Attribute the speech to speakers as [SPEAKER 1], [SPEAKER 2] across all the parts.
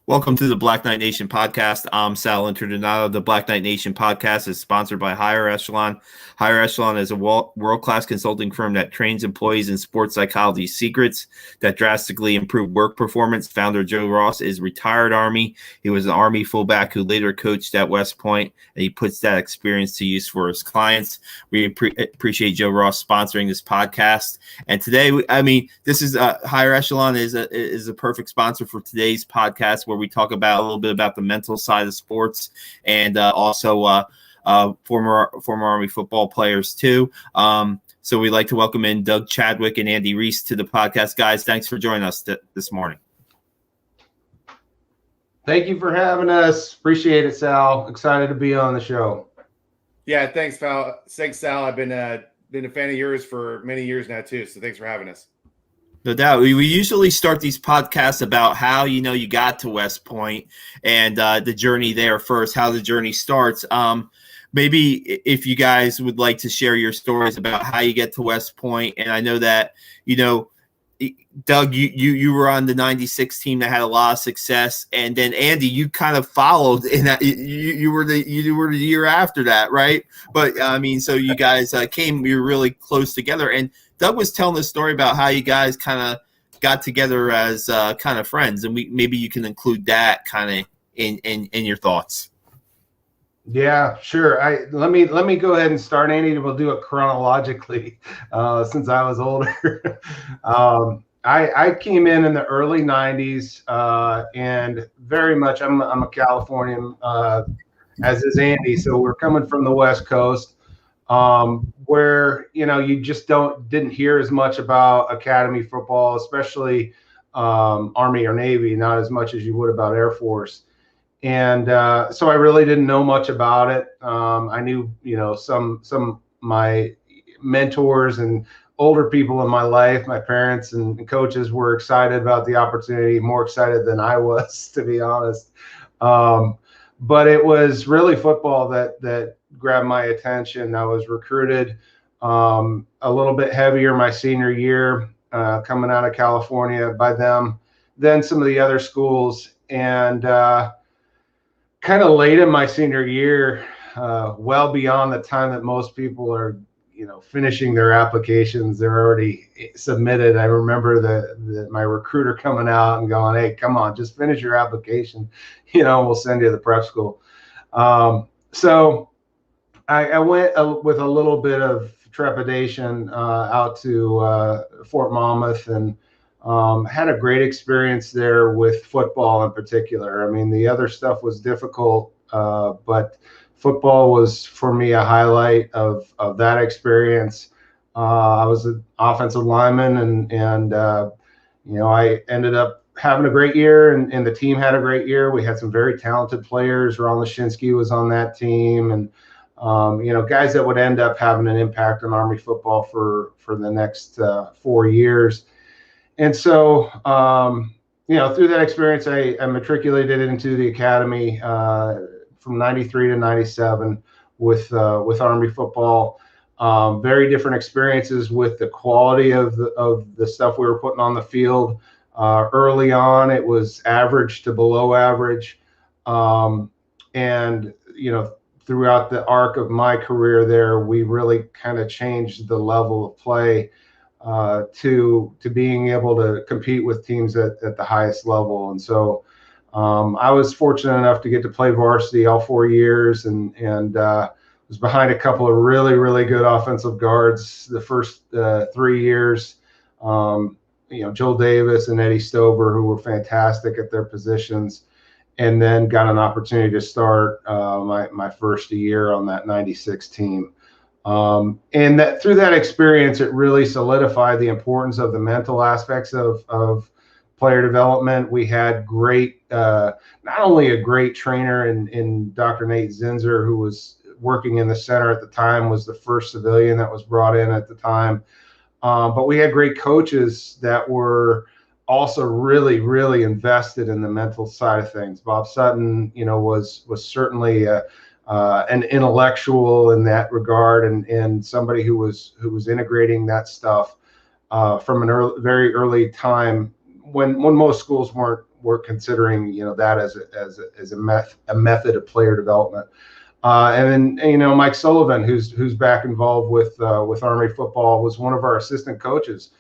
[SPEAKER 1] Welcome to the Black Knight Nation podcast. I'm Sal Interdonato. The Black Knight Nation podcast is sponsored by Higher Echelon. Higher Echelon is a world-class consulting firm that trains employees in sports psychology secrets that drastically improve work performance. Founder Joe Ross is retired Army. He was an Army fullback who later coached at West Point, and he puts that experience to use for his clients. We appreciate Joe Ross sponsoring this podcast. And today, this is Higher Echelon is a perfect sponsor for today's podcast, where we talk about a little bit about the mental side of sports and also former Army football players too. So we'd like to welcome in Doug Chadwick and Andy Riise to the podcast. Guys, thanks for joining us this morning.
[SPEAKER 2] Thank you for having us. Appreciate it, Sal. Excited to be on the show.
[SPEAKER 3] Yeah, thanks, Sal. I've been a fan of yours for many years now too. So thanks for having us.
[SPEAKER 1] No doubt. We usually start these podcasts about how you got to West Point and the journey there first, how the journey starts. Maybe if you guys would like to share your stories about how you get to West Point. And I know that, Doug, you were on the 96 team that had a lot of success, and then Andy, you kind of followed in that. You were the year after that, right? But so you guys you were really close together. And Doug was telling the story about how you guys kind of got together as kind of friends, and maybe you can include that kind of in your thoughts.
[SPEAKER 2] Yeah, sure. Let me go ahead and start, Andy, and we'll do it chronologically since I was older. I came in the early 90s and very much I'm a Californian, as is Andy. So we're coming from the West Coast, where you just didn't hear as much about academy football, especially Army or Navy, not as much as you would about Air Force. And so I really didn't know much about it. I knew, some of my mentors and older people in my life, my parents and coaches were excited about the opportunity, more excited than I was, to be honest. But it was really football that grabbed my attention. I was recruited a little bit heavier my senior year, coming out of California by them, than some of the other schools. And kind of late in my senior year, well beyond the time that most people are, finishing their applications, they're already submitted. I remember my recruiter coming out and going, "Hey, come on, just finish your application, we'll send you to the prep school." So I went with a little bit of trepidation out to Fort Monmouth and had a great experience there with football in particular. The other stuff was difficult, but football was for me a highlight of that experience. I was an offensive lineman, and I ended up having a great year, and the team had a great year. We had some very talented players. Ron Lashinsky was on that team, and guys that would end up having an impact on Army football for the next 4 years. And so, through that experience, I matriculated into the academy from 93 to 97 with Army football. Very different experiences with the quality of the stuff we were putting on the field. Early on, it was average to below average. And, throughout the arc of my career there, we really kind of changed the level of play to being able to compete with teams at the highest level. And so I was fortunate enough to get to play varsity all 4 years and was behind a couple of really, really good offensive guards the first 3 years. Joel Davis and Eddie Stober, who were fantastic at their positions, and then got an opportunity to start my first year on that 96 team. And that through that experience, it really solidified the importance of the mental aspects of player development. We had great, not only a great trainer in Dr. Nate Zinzer, who was working in the center at the time, was the first civilian that was brought in at the time. But we had great coaches that were also really, really invested in the mental side of things. Bob Sutton, was certainly an intellectual in that regard, and somebody who was integrating that stuff from very early time when most schools weren't we're considering, that as a method of player development. And then, Mike Sullivan, who's back involved with Army football, was one of our assistant coaches,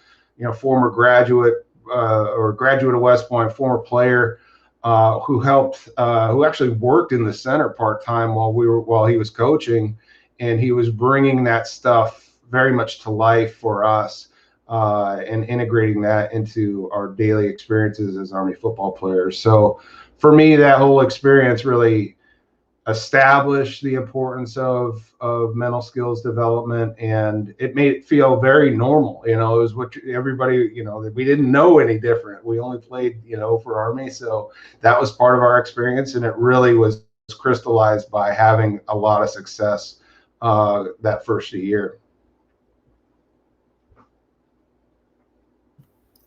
[SPEAKER 2] former graduate of West Point, former player, who actually worked in the center part-time while he was coaching, and he was bringing that stuff very much to life for us, and integrating that into our daily experiences as Army football players. So for me, that whole experience really established the importance of mental skills development, and it made it feel very normal. It was what everybody, that we didn't know any different. We only played, for Army. So that was part of our experience, and it really was crystallized by having a lot of success that first year.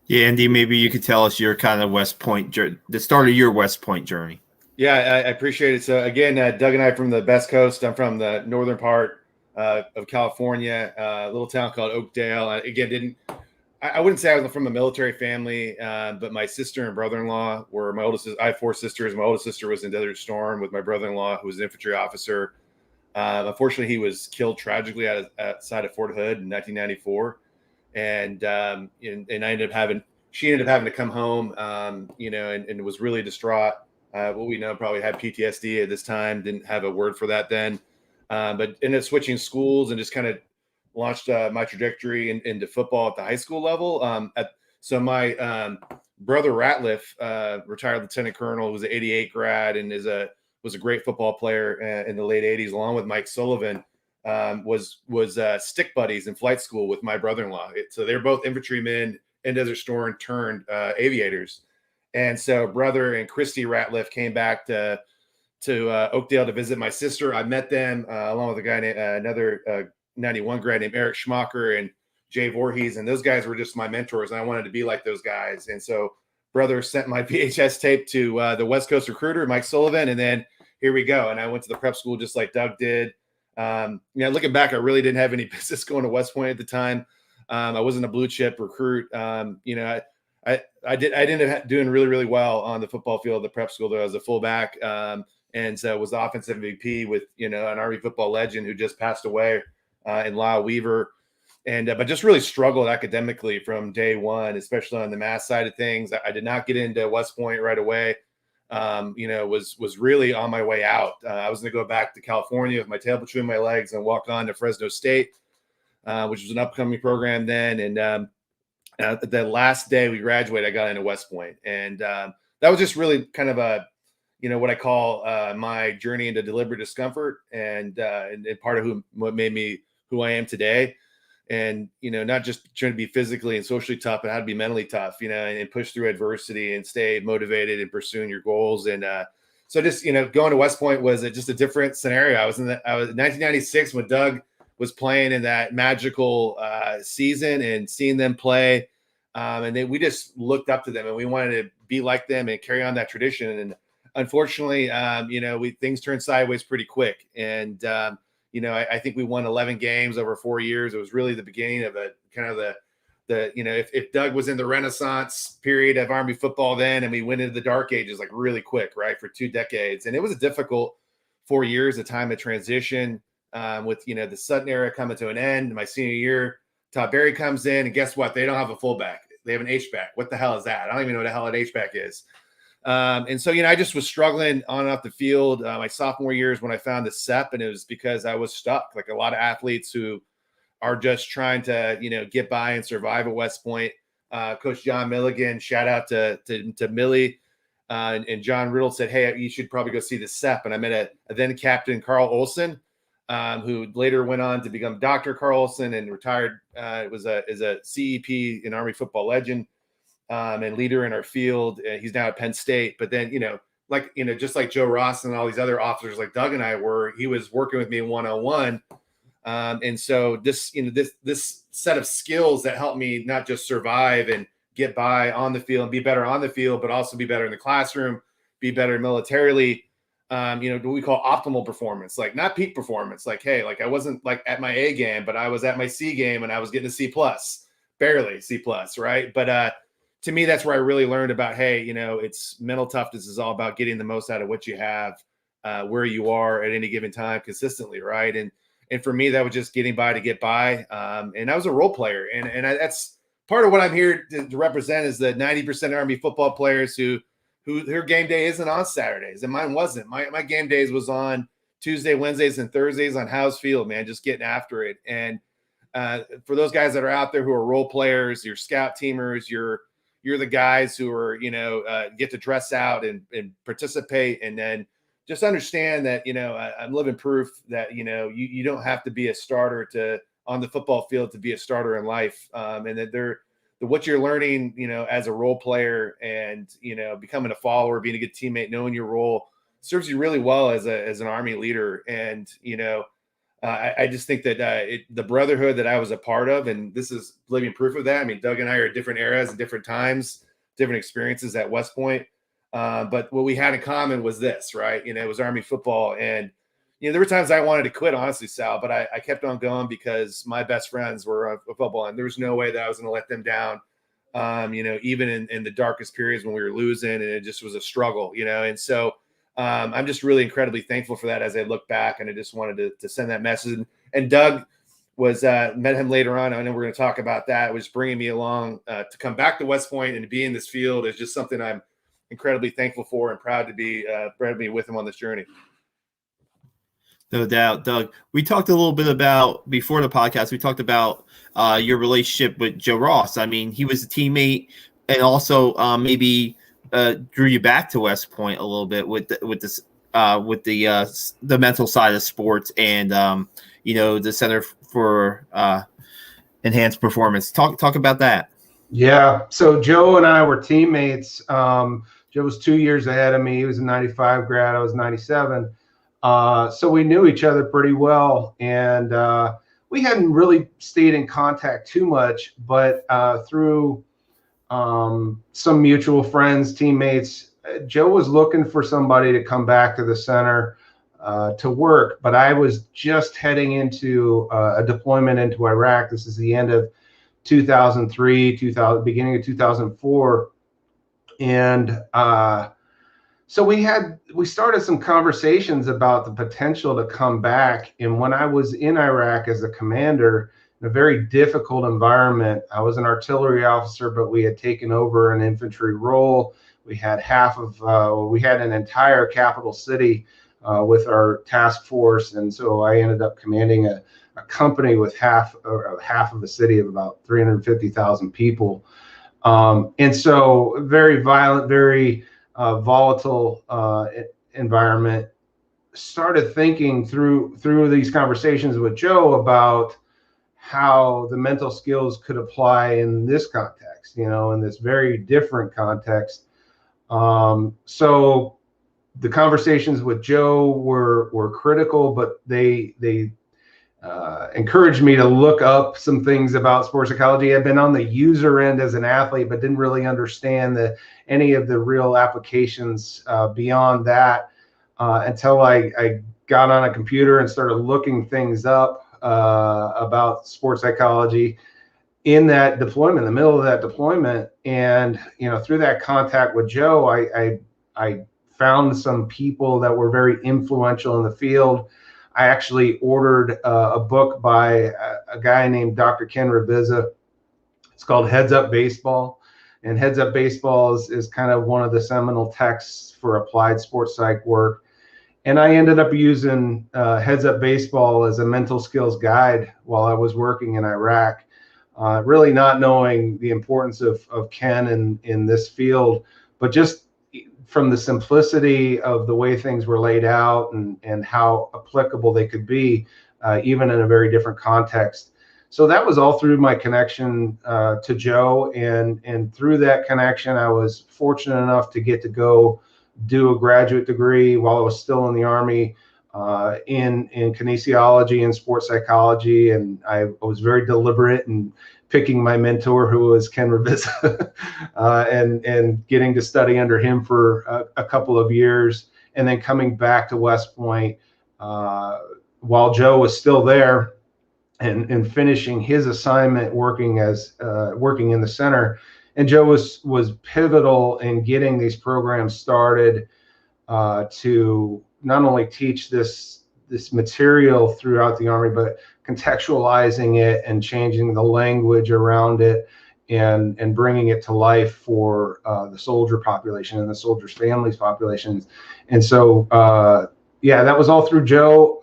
[SPEAKER 1] Yeah, Andy, maybe you could tell us your kind of West Point, the start of your West Point journey.
[SPEAKER 3] Yeah, I appreciate it. So again, Doug and I are from the Best Coast. I'm from the northern part of California, a little town called Oakdale. I wouldn't say I was from a military family, but my sister and brother-in-law were my oldest. I have 4 sisters. My oldest sister was in Desert Storm with my brother-in-law, who was an infantry officer. Unfortunately, he was killed tragically outside of Fort Hood in 1994, and she ended up having to come home, and was really distraught. What we know, probably had PTSD at this time, didn't have a word for that then, but ended up switching schools and just kind of launched my trajectory into football at the high school level. So my brother Ratliff, retired lieutenant colonel, was an 88 grad and was a great football player in the late 80s, along with Mike Sullivan, was stick buddies in flight school with my brother-in-law. So they're both infantrymen in Desert Storm turned aviators. And so brother and Christy Ratliff came back to Oakdale to visit my sister. I met them along with a guy named another 91 grad named Eric Schmacher and Jay Voorhees. And those guys were just my mentors. And I wanted to be like those guys. And so brother sent my VHS tape to the West Coast recruiter, Mike Sullivan. And then here we go. And I went to the prep school just like Doug did. Looking back, I really didn't have any business going to West Point at the time. I wasn't a blue chip recruit. I ended up doing really, really well on the football field at the prep school. Though I was a fullback, and so was the offensive MVP with an Army football legend who just passed away in Lyle Weaver, but just really struggled academically from day one, especially on the math side of things. I did not get into West Point right away. Was really on my way out. I was going to go back to California with my tail between my legs and walk on to Fresno State, which was an upcoming program then, and the last day we graduated, I got into West Point, and that was just really kind of what I call my journey into deliberate discomfort, and part of what made me who I am today. And not just trying to be physically and socially tough, but how to be mentally tough, and push through adversity and stay motivated in pursuing your goals. And so just going to West Point was just a different scenario. I was in 1996 when Doug was playing in that magical season and seeing them play. And we just looked up to them and we wanted to be like them and carry on that tradition. And unfortunately, things turned sideways pretty quick. And, I think we won 11 games over 4 years. It was really the beginning of a kind of if Doug was in the Renaissance period of Army football then, and we went into the dark ages, like really quick, right, for 2 decades. And it was a difficult 4 years, a time of transition, with, the Sutton era coming to an end. My senior year, Todd Berry comes in, and guess what? They don't have a fullback. They have an H-back. What the hell is that? I don't even know what the hell an H-back is. And so, I just was struggling on and off the field. My sophomore years when I found the SEP, and it was because I was stuck, like a lot of athletes who are just trying to, get by and survive at West Point. Coach John Milligan, shout out to Millie, and John Riddle said, "Hey, you should probably go see the SEP." And I met a then captain, Carl Olson, who later went on to become Dr. Carl Olson and retired. As a CEP, an Army football legend, and leader in our field. He's now at Penn State. But then, just like Joe Ross and all these other officers like Doug and I were, he was working with me one-on-one. And so this set of skills that helped me not just survive and get by on the field and be better on the field, but also be better in the classroom, be better militarily, what we call optimal performance, like not peak performance. Like, hey, like I wasn't like at my A game, but I was at my C game and I was getting a C+, barely C+, right? But, to me, that's where I really learned about, hey, it's mental toughness is all about getting the most out of what you have, where you are at any given time consistently, right? And for me, that was just getting by to get by. And I was a role player, and that's part of what I'm here to represent is the 90% Army football players who their game day isn't on Saturdays, and mine wasn't. My game days was on Tuesday, Wednesdays, and Thursdays on House Field, man, just getting after it. And for those guys that are out there who are role players, your scout teamers, you're the guys who are, get to dress out and participate, and then just understand that, I'm living proof that, you don't have to be a starter on the football field to be a starter in life. And that what you're learning, as a role player and, becoming a follower, being a good teammate, knowing your role serves you really well as an Army leader. And, I just think that the brotherhood that I was a part of, and this is living proof of that. I mean, Doug and I are at different eras and different times, different experiences at West Point. But what we had in common was this, right? It was Army football. And, there were times I wanted to quit, honestly, Sal, but I kept on going because my best friends were on football, and there was no way that I was going to let them down. Even in the darkest periods when we were losing, and it just was a struggle, And so I'm just really incredibly thankful for that as I look back, and I just wanted to send that message. And Doug was met him later on. I know we're going to talk about that. It was bringing me along to come back to West Point and to be in this field is just something I'm incredibly thankful for and proud to be with him on this journey.
[SPEAKER 1] No doubt, Doug. We talked a little bit about, before the podcast, we talked about your relationship with Joe Ross. I mean, he was a teammate and also maybe drew you back to West Point a little bit with the mental side of sports and the Center for Enhanced Performance. Talk about that.
[SPEAKER 2] Yeah. So Joe and I were teammates. Joe was 2 years ahead of me. He was a 95 grad. I was 97. So we knew each other pretty well, and we hadn't really stayed in contact too much, but through some mutual friends, teammates, Joe was looking for somebody to come back to the center to work, but I was just heading into a deployment into Iraq. This is the end of 2003, beginning of 2004, and so we started some conversations about the potential to come back. And when I was in Iraq as a commander, in a very difficult environment, I was an artillery officer, but we had taken over an infantry role. We had we had an entire capital city with our task force. And so I ended up commanding a company with half of a city of about 350,000 people. And so very violent, very volatile environment. Started thinking through these conversations with Joe about how the mental skills could apply in this context, in this very different context. So the conversations with Joe were critical, but they encouraged me to look up some things about sports psychology. I'd been on the user end as an athlete, but didn't really understand any of the real applications beyond that until I got on a computer and started looking things up about sports psychology in that deployment, in the middle of that deployment. And, through that contact with Joe, I found some people that were very influential in the field. I actually ordered a book by a guy named Dr. Ken Riise. It's called Heads Up Baseball. And Heads Up Baseball is kind of one of the seminal texts for applied sports psych work. And I ended up using Heads Up Baseball as a mental skills guide while I was working in Iraq, really not knowing the importance of Ken in this field, but just from the simplicity of the way things were laid out and how applicable they could be, even in a very different context. So that was all through my connection to Joe. And through that connection, I was fortunate enough to get to go do a graduate degree while I was still in the Army in kinesiology and sports psychology. And I was very deliberate in picking my mentor, who was Ken Riise, and getting to study under him for a couple of years, and then coming back to West Point while Joe was still there and finishing his assignment working in the center. Joe was pivotal in getting these programs started, to not only teach this material throughout the Army, but contextualizing it and changing the language around it, and bringing it to life for the soldier population and the soldiers' families populations. And so, yeah, that was all through Joe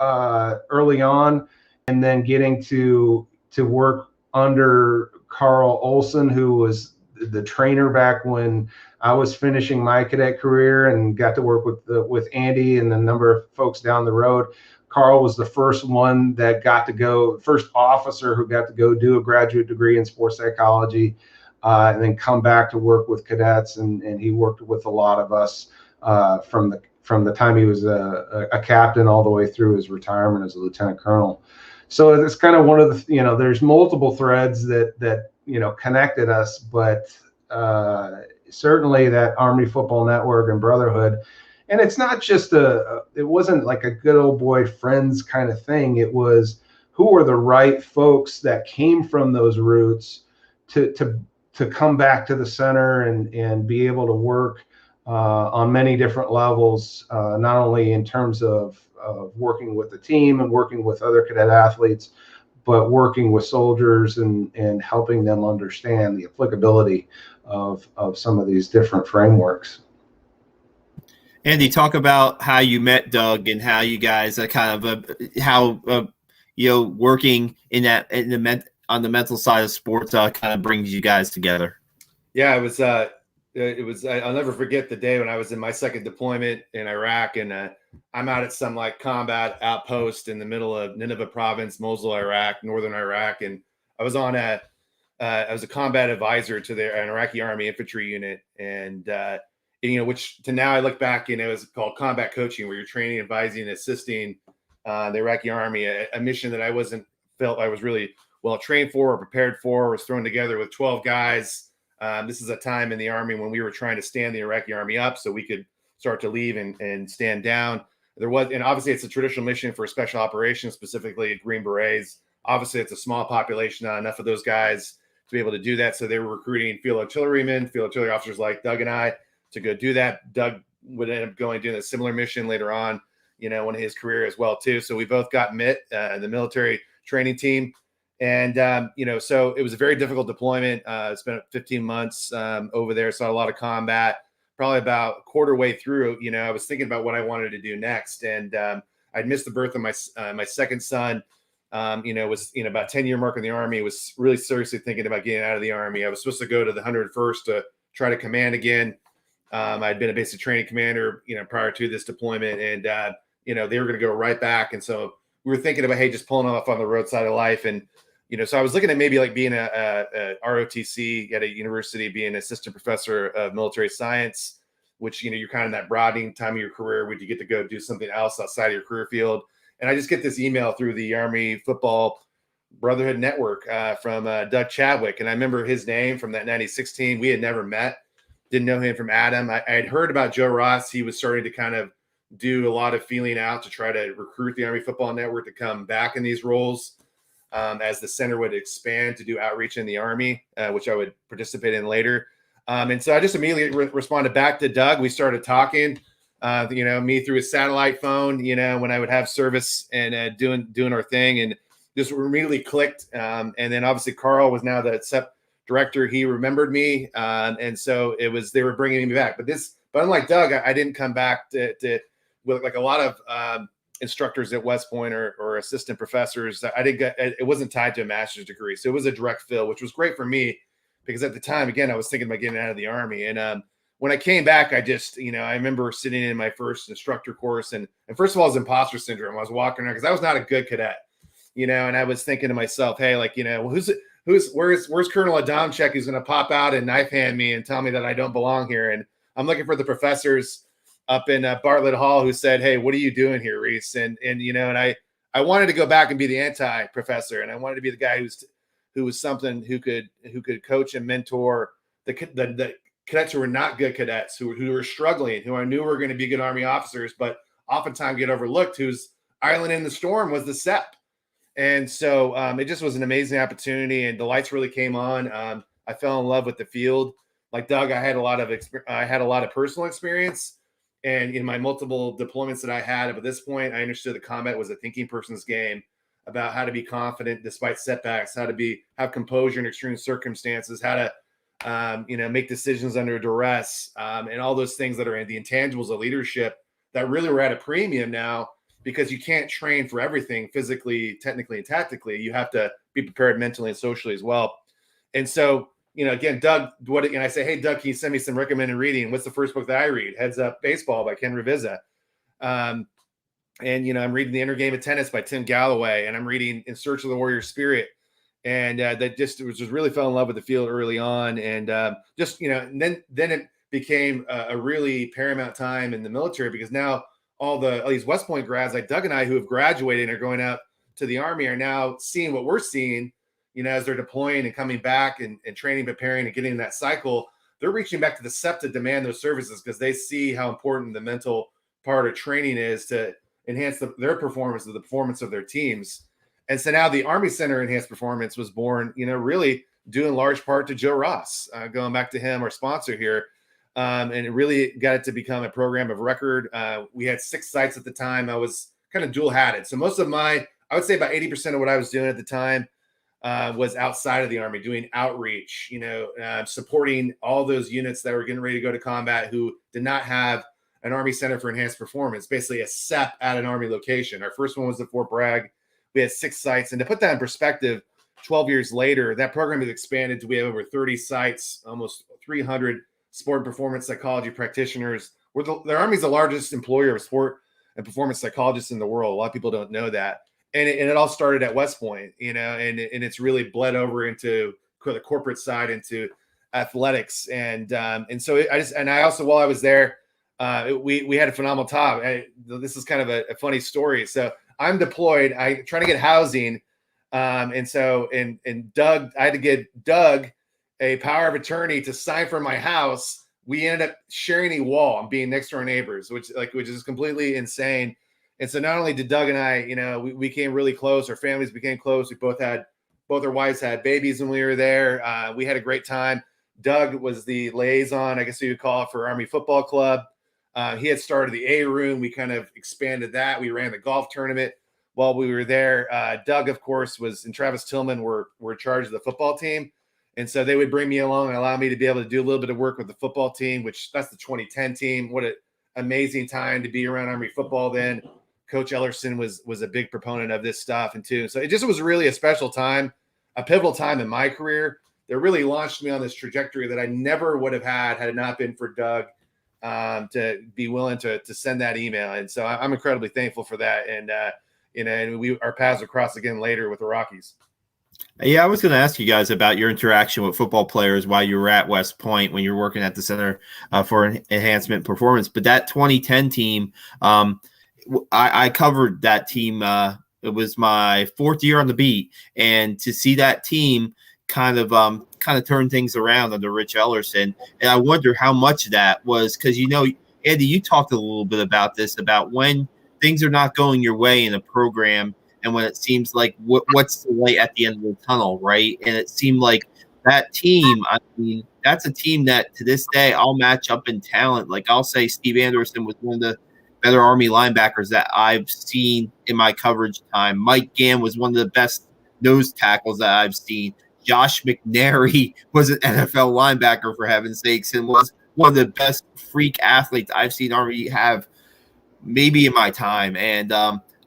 [SPEAKER 2] early on, and then getting to work under Carl Olson, who was the trainer back when I was finishing my cadet career, and got to work with Andy and a number of folks down the road. Carl was the first one that got to go, first officer who got to go do a graduate degree in sports psychology, and then come back to work with cadets. And he worked with a lot of us from the time he was a captain all the way through his retirement as a lieutenant colonel. So it's kind of one of the, there's multiple threads that connected us, but certainly that Army Football Network and brotherhood. And it's not just it wasn't like a good old boy friends kind of thing. It was, who are the right folks that came from those roots to come back to the center and be able to work on many different levels, not only in terms of working with the team and working with other cadet athletes, but working with soldiers and helping them understand the applicability of some of these different frameworks.
[SPEAKER 1] Andy, talk about how you met Doug and how you guys working on the mental side of sports kind of brings you guys together.
[SPEAKER 3] Yeah, it was. I'll never forget the day when I was in my second deployment in Iraq, and I'm out at some like combat outpost in the middle of Nineveh province, Mosul, Iraq, northern Iraq, and I was I was a combat advisor to an Iraqi Army infantry unit, and which to now I look back, it was called combat coaching, where you're training, advising, and assisting the Iraqi Army, a mission that I felt I was really well trained for or prepared for. Was thrown together with 12 guys. This is a time in the Army when we were trying to stand the Iraqi Army up so we could start to leave and stand down. And obviously it's a traditional mission for special operations, specifically Green Berets. Obviously it's a small population, not enough of those guys to be able to do that. So they were recruiting field artillery officers like Doug and I to go do that. Doug would end up doing a similar mission later on, one of his career as well too. So we both got MIT, the military training team. And, so it was a very difficult deployment. Spent 15 months over there, saw a lot of combat. Probably about a quarter way through, I was thinking about what I wanted to do next. And I'd missed the birth of my second son, was, about 10-year mark in the Army, was really seriously thinking about getting out of the Army. I was supposed to go to the 101st to try to command again. I'd been a basic training commander, prior to this deployment. And, they were going to go right back. And so we were thinking about, hey, just pulling off on the roadside of life. And, so I was looking at maybe like being a ROTC at a university, being an assistant professor of military science, which, you're kind of in that broadening time of your career where you get to go do something else outside of your career field. And I just get this email through the Army Football Brotherhood Network from Doug Chadwick. And I remember his name from that 96 team. We had never met, didn't know him from Adam. I had heard about Joe Ross. He was starting to kind of do a lot of feeling out to try to recruit the Army Football Network to come back in these roles. As the center would expand to do outreach in the Army, which I would participate in later. And so I just immediately responded back to Doug. We started talking, me through his satellite phone, when I would have service and doing our thing, and just immediately clicked. And then obviously Carl was now the SEP director. He remembered me. And so they were bringing me back. But unlike Doug, I didn't come back to with like a lot of instructors at West Point or assistant professors. It wasn't tied to a master's degree. So it was a direct fill, which was great for me because at the time, again, I was thinking about getting out of the Army. And when I came back, I just, I remember sitting in my first instructor course and first of all, it was imposter syndrome. I was walking around because I was not a good cadet, and I was thinking to myself, hey, like, where's Colonel Adamczyk who's going to pop out and knife hand me and tell me that I don't belong here? And I'm looking for the professors up in Bartlett Hall who said, hey, what are you doing here, Riise? And I wanted to go back and be the anti-professor, and I wanted to be the guy who was something who could coach and mentor the cadets who were not good cadets, who were struggling, who I knew were going to be good Army officers, but oftentimes get overlooked, whose island in the storm was the SEP. And so it just was an amazing opportunity, and the lights really came on. I fell in love with the field. Like Doug, I had a lot of personal experience, and in my multiple deployments that I had up at this point, I understood that combat was a thinking person's game about how to be confident despite setbacks, how to have composure in extreme circumstances, how to make decisions under duress, and all those things that are in the intangibles of leadership that really were at a premium now, because you can't train for everything physically, technically, and tactically. You have to be prepared mentally and socially as well. And so, again, Doug, and I say, hey, Doug, can you send me some recommended reading? What's the first book that I read? Heads Up Baseball by Ken Riise. And, I'm reading The Inner Game of Tennis by Tim Galloway, and I'm reading In Search of the Warrior Spirit. And that just really fell in love with the field early on. And then it became a really paramount time in the military, because now all these West Point grads like Doug and I who have graduated and are going out to the Army are now seeing what we're seeing, as they're deploying and coming back and training, preparing, and getting in that cycle. They're reaching back to the SEP to demand those services, because they see how important the mental part of training is to enhance their performance, the performance of their teams. And so now the Army Center Enhanced Performance was born, really due in large part to Joe Ross, going back to him, our sponsor here. And it really got it to become a program of record. We had 6 sites at the time. I was kind of dual hatted. So most of I would say about 80% of what I was doing at the time was outside of the Army, doing outreach, supporting all those units that were getting ready to go to combat who did not have an Army Center for Enhanced Performance, basically a SEP at an Army location. Our first one was at Fort Bragg. We had 6 sites. And to put that in perspective, 12 years later, that program has expanded to we have over 30 sites, almost 300 sport and performance psychology practitioners. The Army's the largest employer of sport and performance psychologists in the world. A lot of people don't know that. And it all started at West Point, and it's really bled over into the corporate side, into athletics. And so I also, while I was there, we had a phenomenal time. This is kind of a funny story. So I'm deployed. I trying to get housing. And Doug, I had to get Doug a power of attorney to sign for my house. We ended up sharing a wall and being next to our neighbors, which is completely insane. And so not only did Doug and I, we became really close. Our families became close. We both our wives had babies when we were there. We had a great time. Doug was the liaison, I guess you would call it, for Army Football Club. He had started the A room. We kind of expanded that. We ran the golf tournament while we were there. Doug, of course, and Travis Tillman were in charge of the football team. And so they would bring me along and allow me to be able to do a little bit of work with the football team, which that's the 2010 team. What an amazing time to be around Army football then. Coach Ellerson was a big proponent of this stuff. So it just was really a special time, a pivotal time in my career that really launched me on this trajectory that I never would have had it not been for Doug to be willing to send that email. And so I'm incredibly thankful for that. And, and our paths will cross again later with the Rockies.
[SPEAKER 1] Yeah, I was going to ask you guys about your interaction with football players while you were at West Point when you were working at the Center for Enhancement Performance. But that 2010 team, I covered that team. It was my 4th year on the beat, and to see that team kind of turn things around under Rich Ellerson, and I wonder how much of that was because Andy, you talked a little bit about this, about when things are not going your way in a program. And when it seems like what's the light at the end of the tunnel, right? And it seemed like that team, I mean, that's a team that to this day I'll match up in talent. Like I'll say Steve Anderson was one of the better Army linebackers that I've seen in my coverage time. Mike Gann was one of the best nose tackles that I've seen. Josh McNary was an NFL linebacker, for heaven's sakes, and was one of the best freak athletes I've seen Army have maybe in my time. And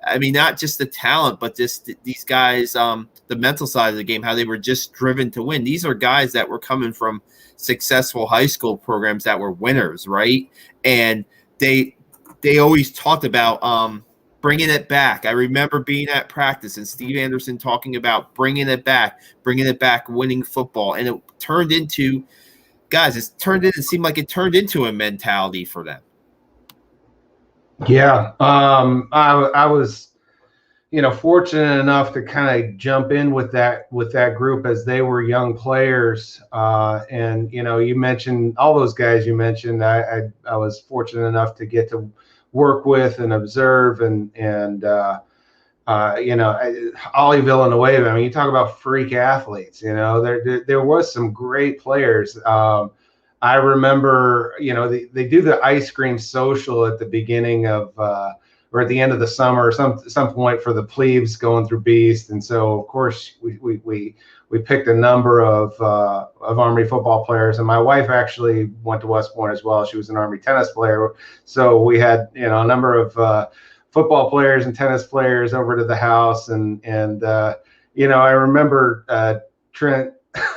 [SPEAKER 1] I mean, not just the talent, but just these guys, the mental side of the game, how they were just driven to win. These are guys that were coming from successful high school programs that were winners, right? And they always talked about bringing it back. I remember being at practice and Steve Anderson talking about bringing it back, winning football. And it turned into, guys, it seemed like it turned into a mentality for them.
[SPEAKER 2] Yeah, I was, fortunate enough to kind of jump in with that group as they were young players. And you mentioned all those guys you mentioned. I was fortunate enough to get to work with and observe, and Ollie Villanueva. I mean, you talk about freak athletes. There was some great players. I remember, they do the ice cream social at the beginning of or at the end of the summer, or some point for the plebes going through Beast, and so of course we picked a number of Army football players, and my wife actually went to West Point as well. She was an Army tennis player, so we had a number of football players and tennis players over to the house, and I remember Trent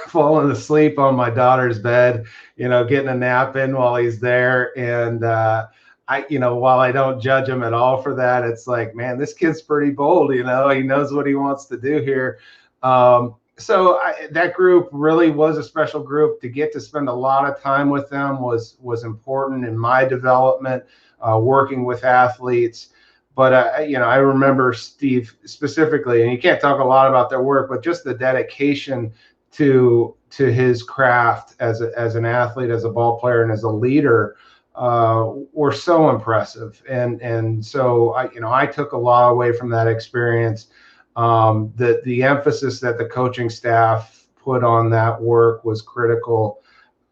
[SPEAKER 2] falling asleep on my daughter's bed, getting a nap in while he's there, and while I don't judge him at all for that, it's like, man, this kid's pretty bold. He knows what he wants to do here. So that group really was a special group. To get to spend a lot of time with them was important in my development, working with athletes. But I remember Steve specifically, and you can't talk a lot about their work, but just the dedication to his craft as an athlete, as a ball player, and as a leader were so impressive. And so I took a lot away from that experience. The emphasis that the coaching staff put on that work was critical.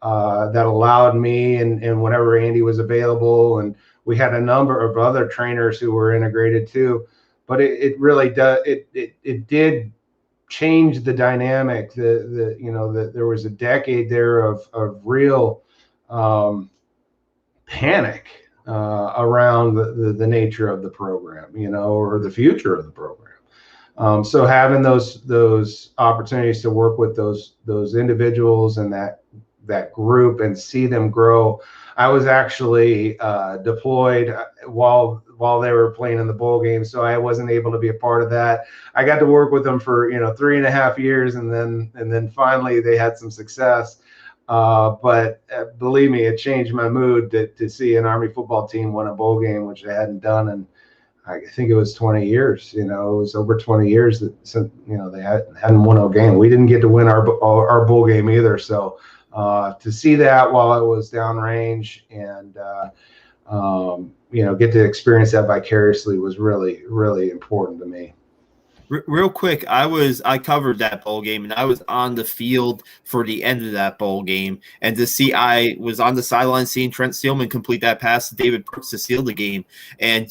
[SPEAKER 2] That allowed me, and whenever Andy was available, and we had a number of other trainers who were integrated too, but it really it did change the dynamic. There was a decade there of real panic around the nature of the program, or the future of the program. So having those opportunities to work with those individuals and that group and see them grow. I was actually deployed while they were playing in the bowl game, so I wasn't able to be a part of that. I got to work with them for 3.5 years, and then finally they had some success. But believe me, it changed my mood to see an Army football team win a bowl game, which they hadn't done in, I think it was 20 years. It was over 20 years since they hadn't won a game. We didn't get to win our bowl game either. So to see that while I was downrange and get to experience that vicariously was really, really important to me.
[SPEAKER 1] Real quick, I covered that bowl game, and I was on the field for the end of that bowl game, and I was on the sideline seeing Trent Steelman complete that pass to David Brooks to seal the game, and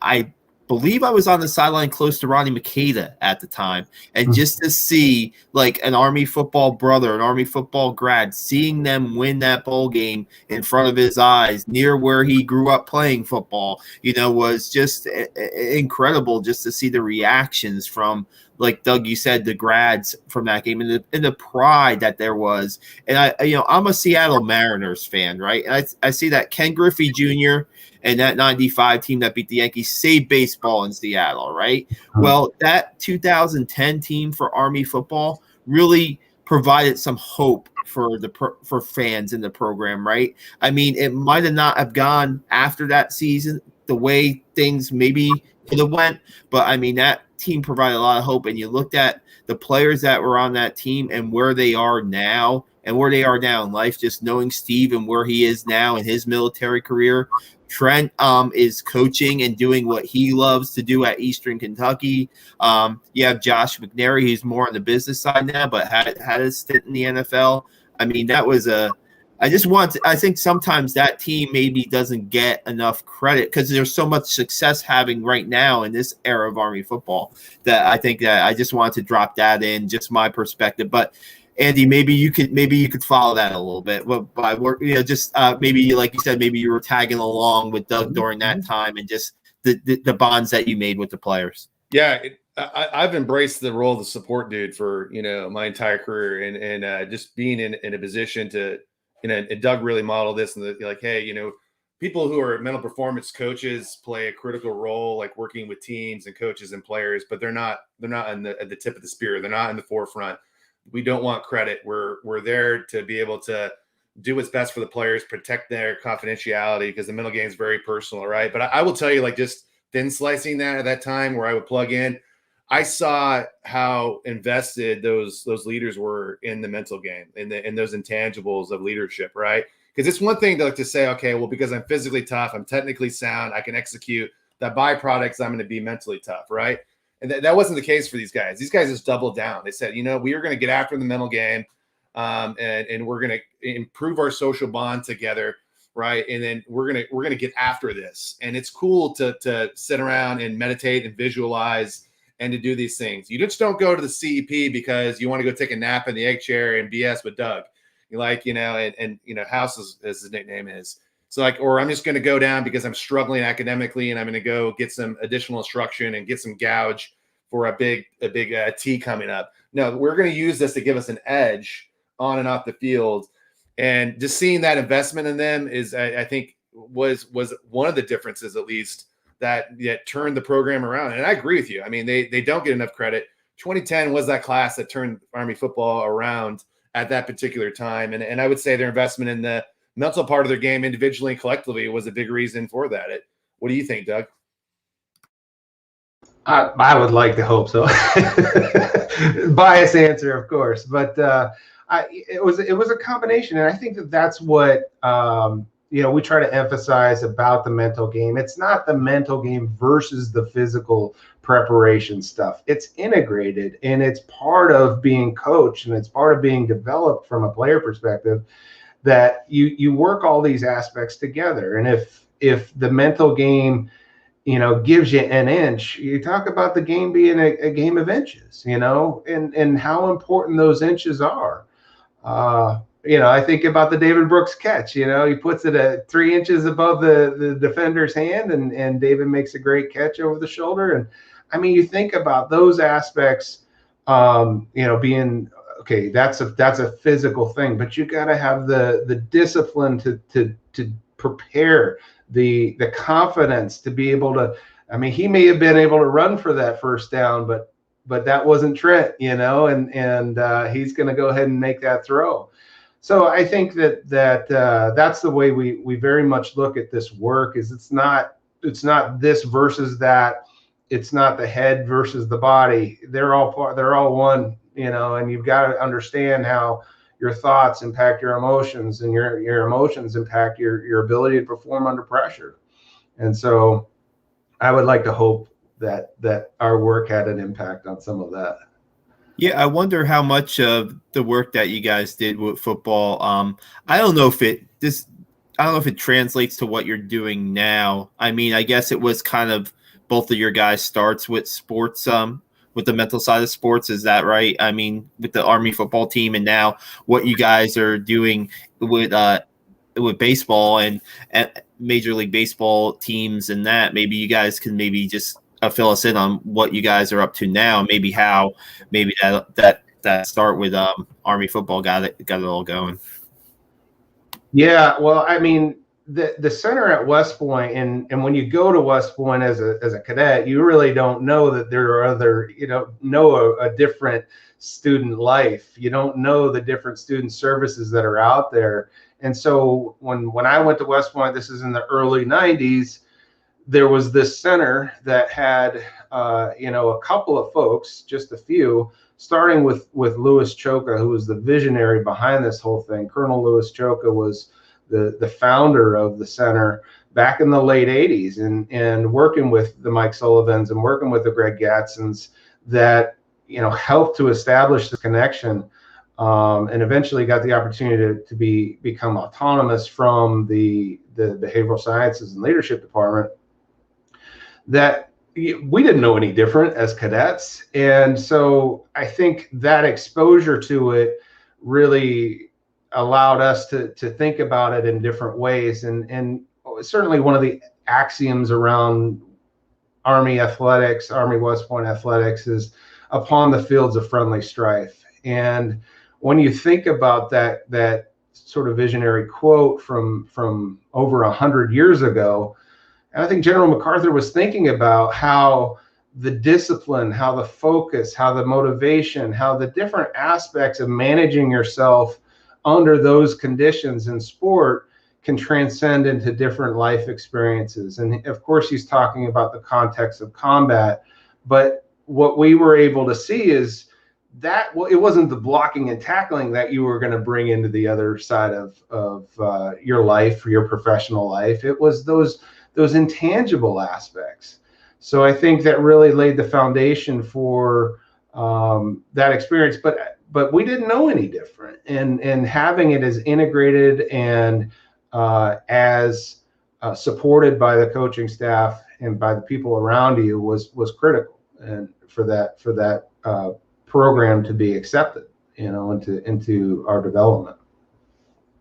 [SPEAKER 1] I believe I was on the sideline close to Ronnie Makeda at the time, and just to see like an Army football brother, an Army football grad, seeing them win that bowl game in front of his eyes near where he grew up playing football, was just incredible. Just to see the reactions from, like Doug, you said, the grads from that game, and the pride that there was. And I'm a Seattle Mariners fan, right? And I see that Ken Griffey Jr. and that 95 team that beat the Yankees saved baseball in Seattle, right? Well, that 2010 team for Army football really provided some hope for fans in the program, right? I mean, it might have not have gone after that season the way things maybe could have went, but I mean, that team provided a lot of hope. And you looked at the players that were on that team and where they are now in life, just knowing Steve and where he is now in his military career. Trent is coaching and doing what he loves to do at Eastern Kentucky. You have Josh McNary, who's more on the business side now, but had a stint in the NFL. I mean, that was I think sometimes that team maybe doesn't get enough credit because there's so much success having right now in this era of Army football that I think that I just wanted to drop that in, just my perspective. But Andy, maybe you could follow that a little bit. But maybe like you said, maybe you were tagging along with Doug during that time and just the bonds that you made with the players.
[SPEAKER 3] Yeah, I've embraced the role of the support dude for my entire career, and just being in a position to and Doug really modeled this, and like, hey, people who are mental performance coaches play a critical role, like working with teams and coaches and players, but they're not at the tip of the spear. They're not in the forefront. We don't want credit. We're there to be able to do what's best for the players, protect their confidentiality, because the mental game is very personal, right? But I will tell you, like, just thin slicing that at that time where I would plug in, I saw how invested those leaders were in the mental game and those intangibles of leadership, right? Because it's one thing to say, okay, well, because I'm physically tough, I'm technically sound, I can execute, that byproduct is I'm going to be mentally tough, right? And that wasn't the case for these guys. These guys just doubled down. They said, we are going to get after the mental game, and we're going to improve our social bond together, right? And then we're gonna get after this. And it's cool to sit around and meditate and visualize and to do these things. You just don't go to the CEP because you want to go take a nap in the egg chair and BS with Doug. You like, and House as his nickname is. So or I'm just going to go down because I'm struggling academically and I'm going to go get some additional instruction and get some gouge for a big T coming up. No, we're going to use this to give us an edge on and off the field. And just seeing that investment in them is, I think, was one of the differences, at least, that turned the program around. And I agree with you. I mean, they don't get enough credit. 2010 was that class that turned Army football around at that particular time. And I would say their investment in the mental part of their game individually and collectively was a big reason for that. What do you think, Doug?
[SPEAKER 2] I would like to hope so. Biased answer, of course, but it was a combination, and I think that's what we try to emphasize about the mental game. It's not the mental game versus the physical preparation stuff. It's integrated, and it's part of being coached, and it's part of being developed from a player perspective. That you work all these aspects together, and if the mental game gives you an inch, you talk about the game being a game of inches, and how important those inches are. I think about the David Brooks catch, he puts it at 3 inches above the defender's hand, and David makes a great catch over the shoulder. And I mean, you think about those aspects, being, okay, that's a physical thing, but you got to have the discipline to prepare, the confidence to be able to. I mean, he may have been able to run for that first down, but that wasn't Trent, and he's going to go ahead and make that throw. So I think that's the way we very much look at this work. Is it's not this versus that. It's not the head versus the body. They're all one, and you've got to understand how your thoughts impact your emotions, and your emotions impact your ability to perform under pressure. And so I would like to hope that our work had an impact on some of that.
[SPEAKER 1] Yeah, I wonder how much of the work that you guys did with football. I don't know if it translates to what you're doing now. I mean, I guess it was kind of both of your guys' starts with sports, with the mental side of sports. Is that right? I mean, with the Army football team, and now what you guys are doing with baseball and Major League Baseball teams, and that maybe you guys can just fill us in on what you guys are up to now, maybe how that start with Army football got it all going.
[SPEAKER 2] Yeah, well, I mean, the center at West Point, and when you go to West Point as a cadet, you really don't know that there are other, know a different student life. You don't know the different student services that are out there. And so when I went to West Point, this is in the early 90s, there was this center that had, a couple of folks, just a few, starting with Louis Choka, who was the visionary behind this whole thing. Colonel Louis Choka was the founder of the center back in the late 80s, and working with the Mike Sullivans and working with the Greg Gadsens that, helped to establish the connection, and eventually got the opportunity to become autonomous from the Behavioral Sciences and Leadership Department. That we didn't know any different as cadets. And so I think that exposure to it really allowed us to think about it in different ways. And certainly one of the axioms around Army athletics, Army West Point athletics, is upon the fields of friendly strife. And when you think about that sort of visionary quote from over 100 years ago, and I think General MacArthur was thinking about how the discipline, how the focus, how the motivation, how the different aspects of managing yourself under those conditions in sport can transcend into different life experiences. And of course, he's talking about the context of combat. But what we were able to see is that it wasn't the blocking and tackling that you were going to bring into the other side of your life or your professional life. It was those intangible aspects. So I think that really laid the foundation for that experience. But we didn't know any different, and having it as integrated and as supported by the coaching staff and by the people around you was critical, and for that program to be accepted, into our development.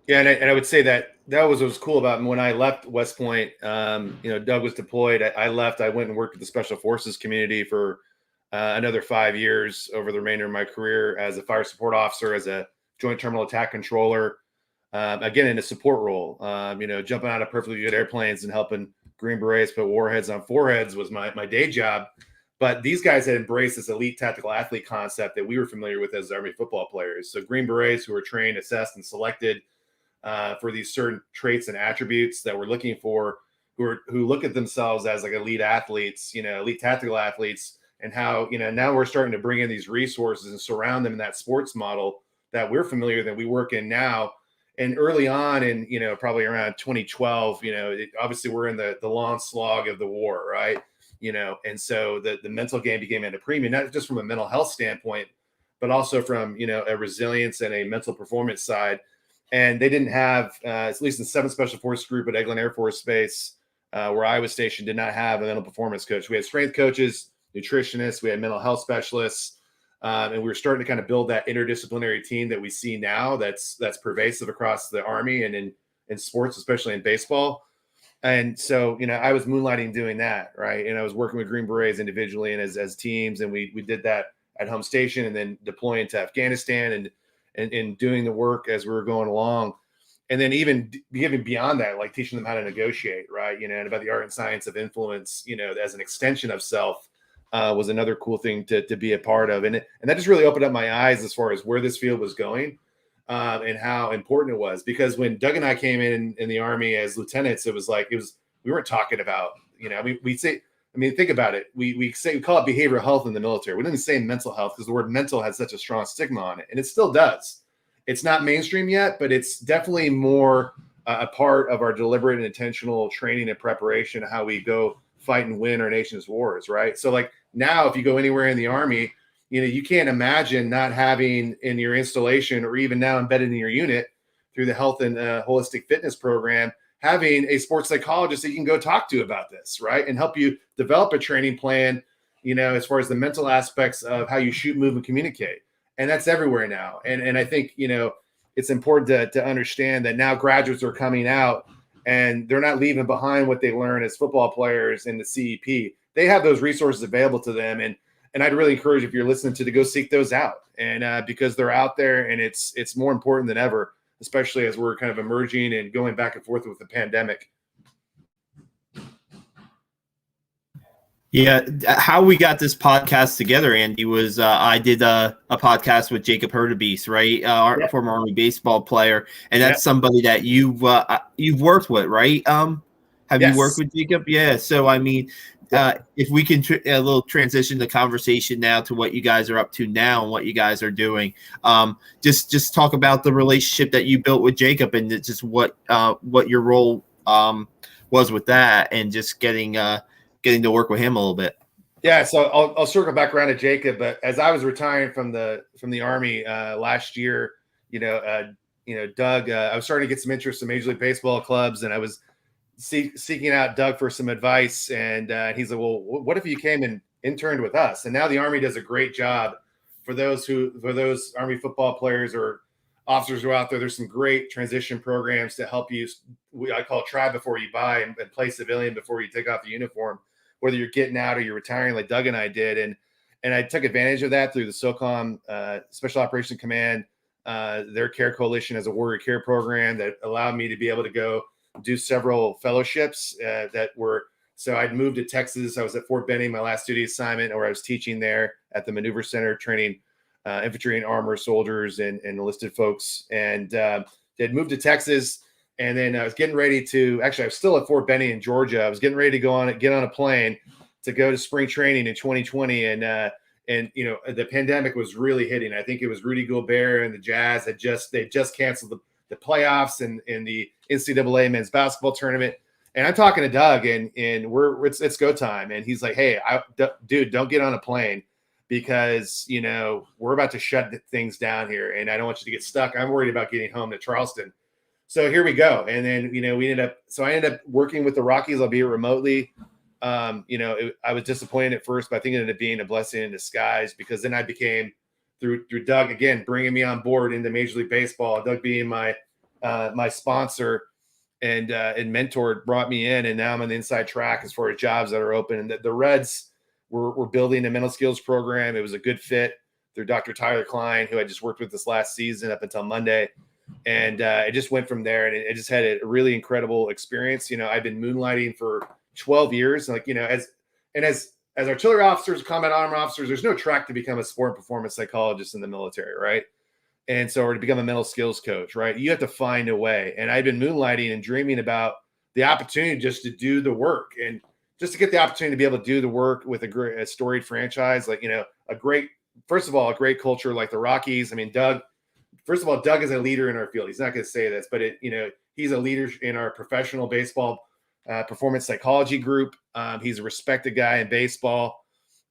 [SPEAKER 3] Yeah, and I would say that was what was cool about when I left West Point. Doug was deployed. I left. I went and worked with the Special Forces community for another 5 years over the remainder of my career as a fire support officer, as a joint terminal attack controller. Again, in a support role, jumping out of perfectly good airplanes and helping Green Berets put warheads on foreheads was my day job. But these guys had embraced this elite tactical athlete concept that we were familiar with as Army football players. So Green Berets who were trained, assessed, and selected for these certain traits and attributes that we're looking for, who look at themselves as like elite athletes, elite tactical athletes, and how, now we're starting to bring in these resources and surround them in that sports model that we're familiar that we work in now. And early on in, probably around 2012, obviously we're in the long slog of the war, right? And so the mental game became at a premium, not just from a mental health standpoint, but also from, a resilience and a mental performance side. And they didn't have, at least the 7th Special Forces Group at Eglin Air Force Base, where I was stationed, did not have a mental performance coach. We had strength coaches, nutritionists, we had mental health specialists, and we were starting to kind of build that interdisciplinary team that we see now that's pervasive across the Army and in sports, especially in baseball. And so, I was moonlighting doing that, right? And I was working with Green Berets individually and as teams, and we did that at home station, and then deploying to Afghanistan and doing the work as we were going along. And then even beyond that, like teaching them how to negotiate, right? And about the art and science of influence, as an extension of self, was another cool thing to be a part of. And that just really opened up my eyes as far as where this field was going, and how important it was. Because when Doug and I came in the Army as lieutenants, we weren't talking about, think about it. We call it behavioral health in the military. We didn't say mental health because the word mental has such a strong stigma on it, and it still does. It's not mainstream yet, but it's definitely more a part of our deliberate and intentional training and preparation of how we go fight and win our nation's wars, right? So like now, if you go anywhere in the Army, you can't imagine not having in your installation, or even now embedded in your unit through the health and holistic fitness program, having a sports psychologist that you can go talk to about this, right? And help you develop a training plan, as far as the mental aspects of how you shoot, move, and communicate. And that's everywhere now. And I think, it's important to understand that now graduates are coming out and they're not leaving behind what they learn as football players in the CEP. They have those resources available to them. And I'd really encourage, if you're listening, to go seek those out. And because they're out there, and it's more important than ever, especially as we're kind of emerging and going back and forth with the pandemic.
[SPEAKER 1] Yeah, how we got this podcast together, Andy, was I did a podcast with Jacob Hurtubise, right? Our former Army baseball player, and that's somebody that you've worked with, right? Have you worked with Jacob? Yeah. So if we can a little transition the conversation now to what you guys are up to now and what you guys are doing, just talk about the relationship that you built with Jacob, and just what your role was with that, and just getting to work with him a little bit.
[SPEAKER 3] Yeah, so I'll circle back around to Jacob. But as I was retiring from the Army last year, Doug, I was starting to get some interest in Major League Baseball clubs, and I was seeking out Doug for some advice. And he's like, "Well, what if you came and interned with us?" And now the Army does a great job for those Army football players or officers who are out there. There's some great transition programs to help you. I call it try before you buy, and play civilian before you take off the uniform, whether you're getting out or you're retiring, like Doug and I did. And I took advantage of that through the SOCOM Special Operations Command, their care coalition as a warrior care program that allowed me to be able to go do several fellowships so I'd moved to Texas. I was at Fort Benning, my last duty assignment, where I was teaching there at the Maneuver Center, training infantry and armor soldiers and enlisted folks. And they'd moved to Texas. And then I was getting ready to, actually, I was still at Fort Benning in Georgia. I was getting ready to get on a plane to go to spring training in 2020. And the pandemic was really hitting. I think it was Rudy Gobert and the Jazz they just canceled the playoffs and the NCAA men's basketball tournament. And I'm talking to Doug, and it's go time. And he's like, hey, dude, don't get on a plane because, you know, we're about to shut things down here, and I don't want you to get stuck. I'm worried about getting home to Charleston. So here we go. And then, you know, I ended up working with the Rockies, albeit remotely. You know, I was disappointed at first, but I think it ended up being a blessing in disguise, because then I became, through Doug, again, bringing me on board into Major League Baseball, Doug being my sponsor and mentor, brought me in, and now I'm on the inside track as far as jobs that are open. And the Reds were building a mental skills program. It was a good fit through Dr. Tyler Klein, who I just worked with this last season up until Monday. And it just went from there, and it just had a really incredible experience. You know, I've been moonlighting for 12 years. Like, you know, as artillery officers, combat armor officers, there's no track to become a sport and performance psychologist in the military, right? And so, or to become a mental skills coach, right? You have to find a way. And I've been moonlighting and dreaming about the opportunity just to do the work, and just to get the opportunity to be able to do the work with a storied franchise, like, you know, first of all, a great culture like the Rockies. I mean, Doug is a leader in our field. He's not going to say this, but you know, he's a leader in our professional baseball performance psychology group. He's a respected guy in baseball,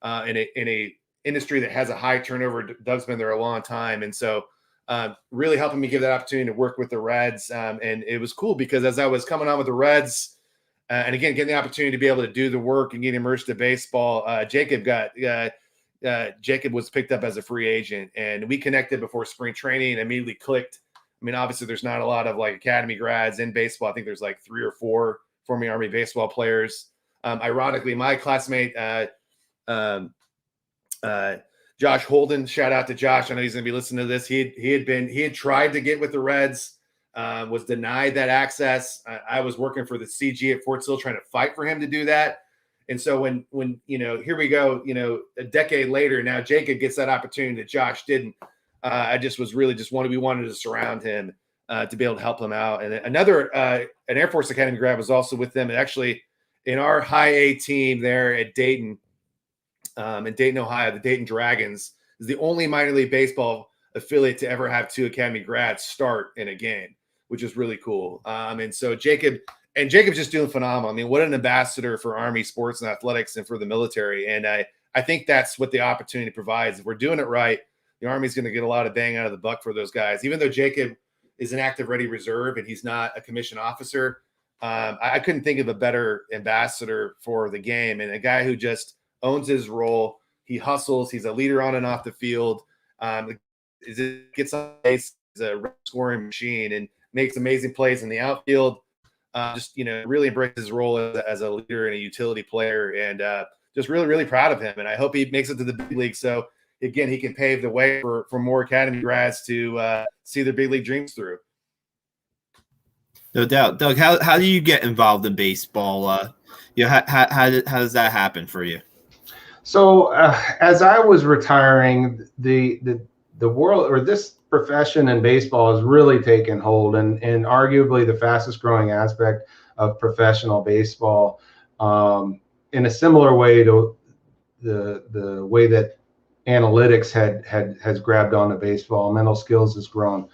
[SPEAKER 3] in a industry that has a high turnover. Doug's been there a long time. And so really helping me give that opportunity to work with the Reds. And it was cool because as I was coming on with the Reds, and again, getting the opportunity to be able to do the work and get immersed in baseball, Jacob was picked up as a free agent, and we connected before spring training and immediately clicked. I mean, obviously there's not a lot of like academy grads in baseball. I think there's like 3 or 4 former Army baseball players. Ironically, my classmate, Josh Holden, shout out to Josh. I know he's going to be listening to this. He had tried to get with the Reds, was denied that access. I was working for the CG at Fort Sill trying to fight for him to do that. And so when, you know, here we go, you know, a decade later, now Jacob gets that opportunity that Josh didn't. We wanted to surround him to be able to help him out. And another, an Air Force Academy grad was also with them. And actually in our high A team there at Dayton, in Dayton, Ohio, the Dayton Dragons is the only minor league baseball affiliate to ever have 2 academy grads start in a game, which is really cool. And so Jacob's just doing phenomenal. I mean, what an ambassador for Army sports and athletics and for the military. And I think that's what the opportunity provides. If we're doing it right, the Army's going to get a lot of bang out of the buck for those guys. Even though Jacob is an active ready reserve and he's not a commissioned officer, I couldn't think of a better ambassador for the game, and a guy who just owns his role. He hustles. He's a leader on and off the field. Gets on base, is a scoring machine, and makes amazing plays in the outfield. Just, you know, really embraces his role as a leader and a utility player, and just really, really proud of him. And I hope he makes it to the big league. So again, he can pave the way for more academy grads to see their big league dreams through.
[SPEAKER 1] No doubt. Doug, how do you get involved in baseball? You know, how does that happen for you?
[SPEAKER 2] So as I was retiring, the world, or this profession in baseball, has really taken hold, and arguably the fastest growing aspect of professional baseball, in a similar way to the way that analytics has grabbed onto baseball. Mental skills has grown.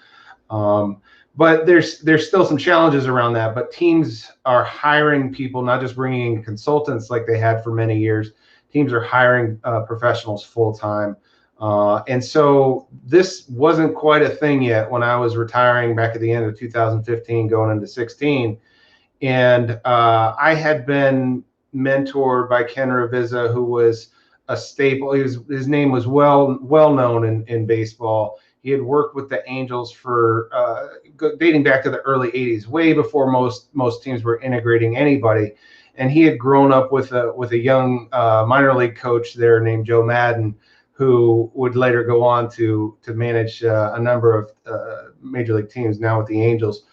[SPEAKER 2] But there's still some challenges around that. But teams are hiring people, not just bringing in consultants like they had for many years. Teams are hiring professionals full time. And so this wasn't quite a thing yet when I was retiring back at the end of 2015, going into 16. And I had been mentored by Ken Riise, who was a staple. His name was well known in baseball. He had worked with the Angels for dating back to the early 80s, way before most teams were integrating anybody. And he had grown up with a young minor league coach there named Joe Madden, who would later go on to manage a number of major league teams, now with the Angels.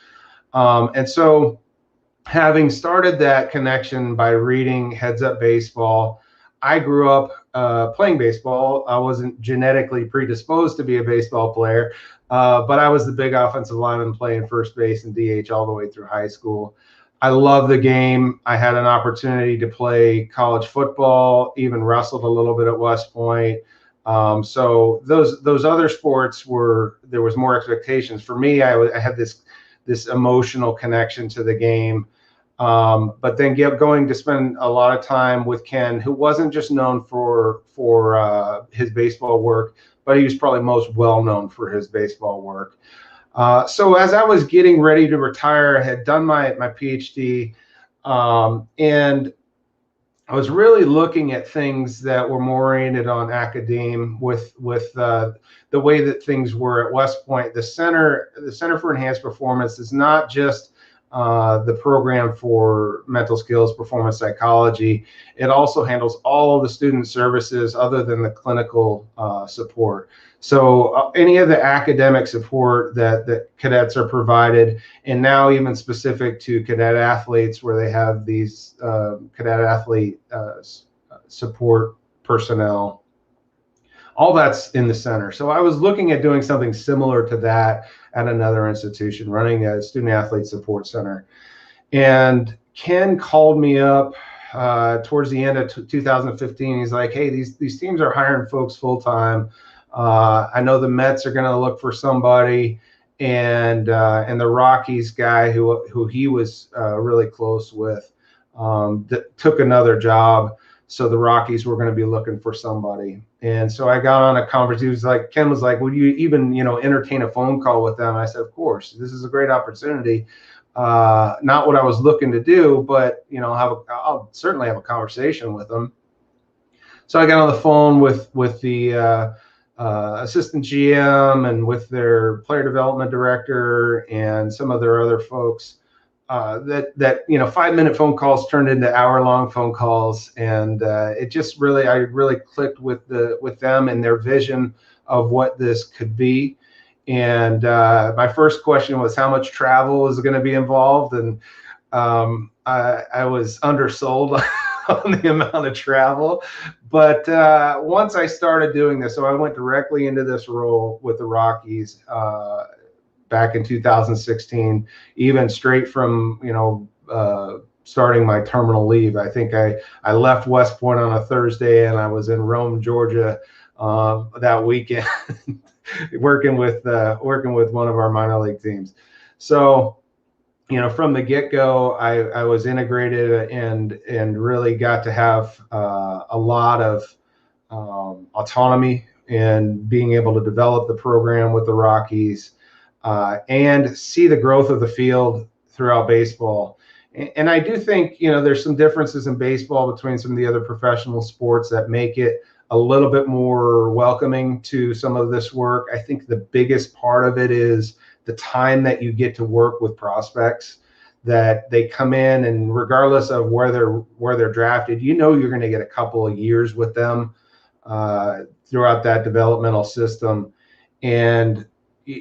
[SPEAKER 2] And so having started that connection by reading Heads Up Baseball, I grew up playing baseball. I wasn't genetically predisposed to be a baseball player, but I was the big offensive lineman playing first base and DH all the way through high school. I love the game. I had an opportunity to play college football, even wrestled a little bit at West Point. So those other sports there was more expectations. For me, I had this emotional connection to the game. But then going to spend a lot of time with Ken, who wasn't just known for his baseball work, but he was probably most well known for his baseball work. So as I was getting ready to retire, I had done my PhD, and I was really looking at things that were more oriented on academe with the way that things were at West Point. The Center for Enhanced Performance is not just the program for mental skills, performance psychology. It also handles all of the student services other than the clinical support. So any of the academic support that cadets are provided, and now even specific to cadet athletes where they have these cadet athlete support personnel, all that's in the center. So I was looking at doing something similar to that at another institution, running a student athlete support center. And Ken called me up towards the end of 2015. He's like, hey, these teams are hiring folks full time. I know the Mets are going to look for somebody, and the Rockies guy who he was really close with took another job. So the Rockies were going to be looking for somebody. And so I got on a conversation. Ken was like, would you even, entertain a phone call with them? And I said, of course, this is a great opportunity. Not what I was looking to do, but, I'll certainly have a conversation with them. So I got on the phone with the assistant GM and with their player development director and some of their other folks. That 5-minute phone calls turned into hour-long phone calls, and it just I really clicked with them and their vision of what this could be. And my first question was, how much travel is going to be involved? And I was undersold on the amount of travel, but once I started doing this, so I went directly into this role with the Rockies back in 2016, even straight from starting my terminal leave. I think I left West Point on a Thursday, and I was in Rome, Georgia that weekend, working with one of our minor league teams. So from the get-go, I was integrated and really got to have a lot of autonomy in being able to develop the program with the Rockies and see the growth of the field throughout baseball. And I do think, there's some differences in baseball between some of the other professional sports that make it a little bit more welcoming to some of this work. I think the biggest part of it is the time that you get to work with prospects, that they come in, and regardless of where they're drafted, you're going to get a couple of years with them throughout that developmental system, and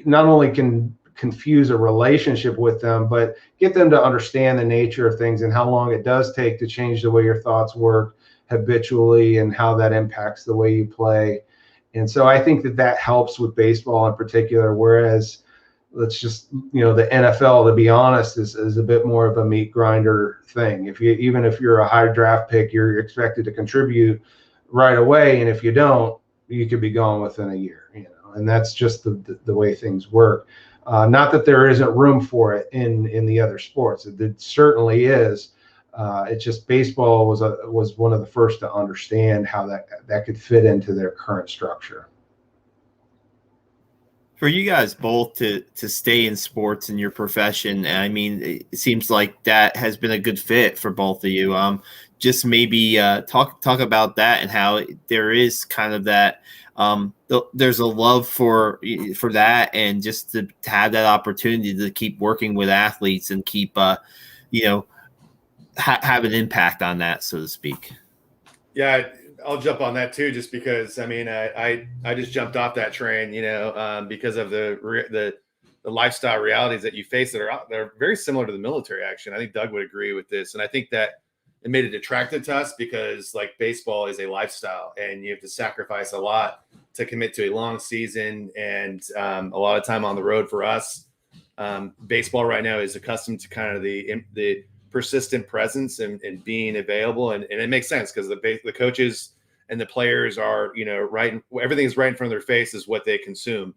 [SPEAKER 2] not only can confuse a relationship with them, but get them to understand the nature of things and how long it does take to change the way your thoughts work habitually and how that impacts the way you play. And so I think that helps with baseball in particular, whereas let's just, the NFL, to be honest, is a bit more of a meat grinder thing. Even if you're a high draft pick, you're expected to contribute right away. And if you don't, you could be gone within a year, and that's just the way things work. Not that there isn't room for it in the other sports. It certainly is. It's just baseball was one of the first to understand how that could fit into their current structure.
[SPEAKER 1] For you guys both to stay in sports in your profession, I mean, it seems like that has been a good fit for both of you. Just maybe talk about that and how there is kind of that. There's a love for that, and just to have that opportunity to keep working with athletes and keep have an impact on that, so to speak.
[SPEAKER 3] Yeah, I'll jump on that too, just because I just jumped off that train, because of the lifestyle realities that you face they're very similar to the military action. I think Doug would agree with this, and I think that it made it attractive to us because baseball is a lifestyle, and you have to sacrifice a lot to commit to a long season and a lot of time on the road. For us, baseball right now is accustomed to kind of the persistent presence and being available, and it makes sense because the coaches and the players are everything is right in front of their face is what they consume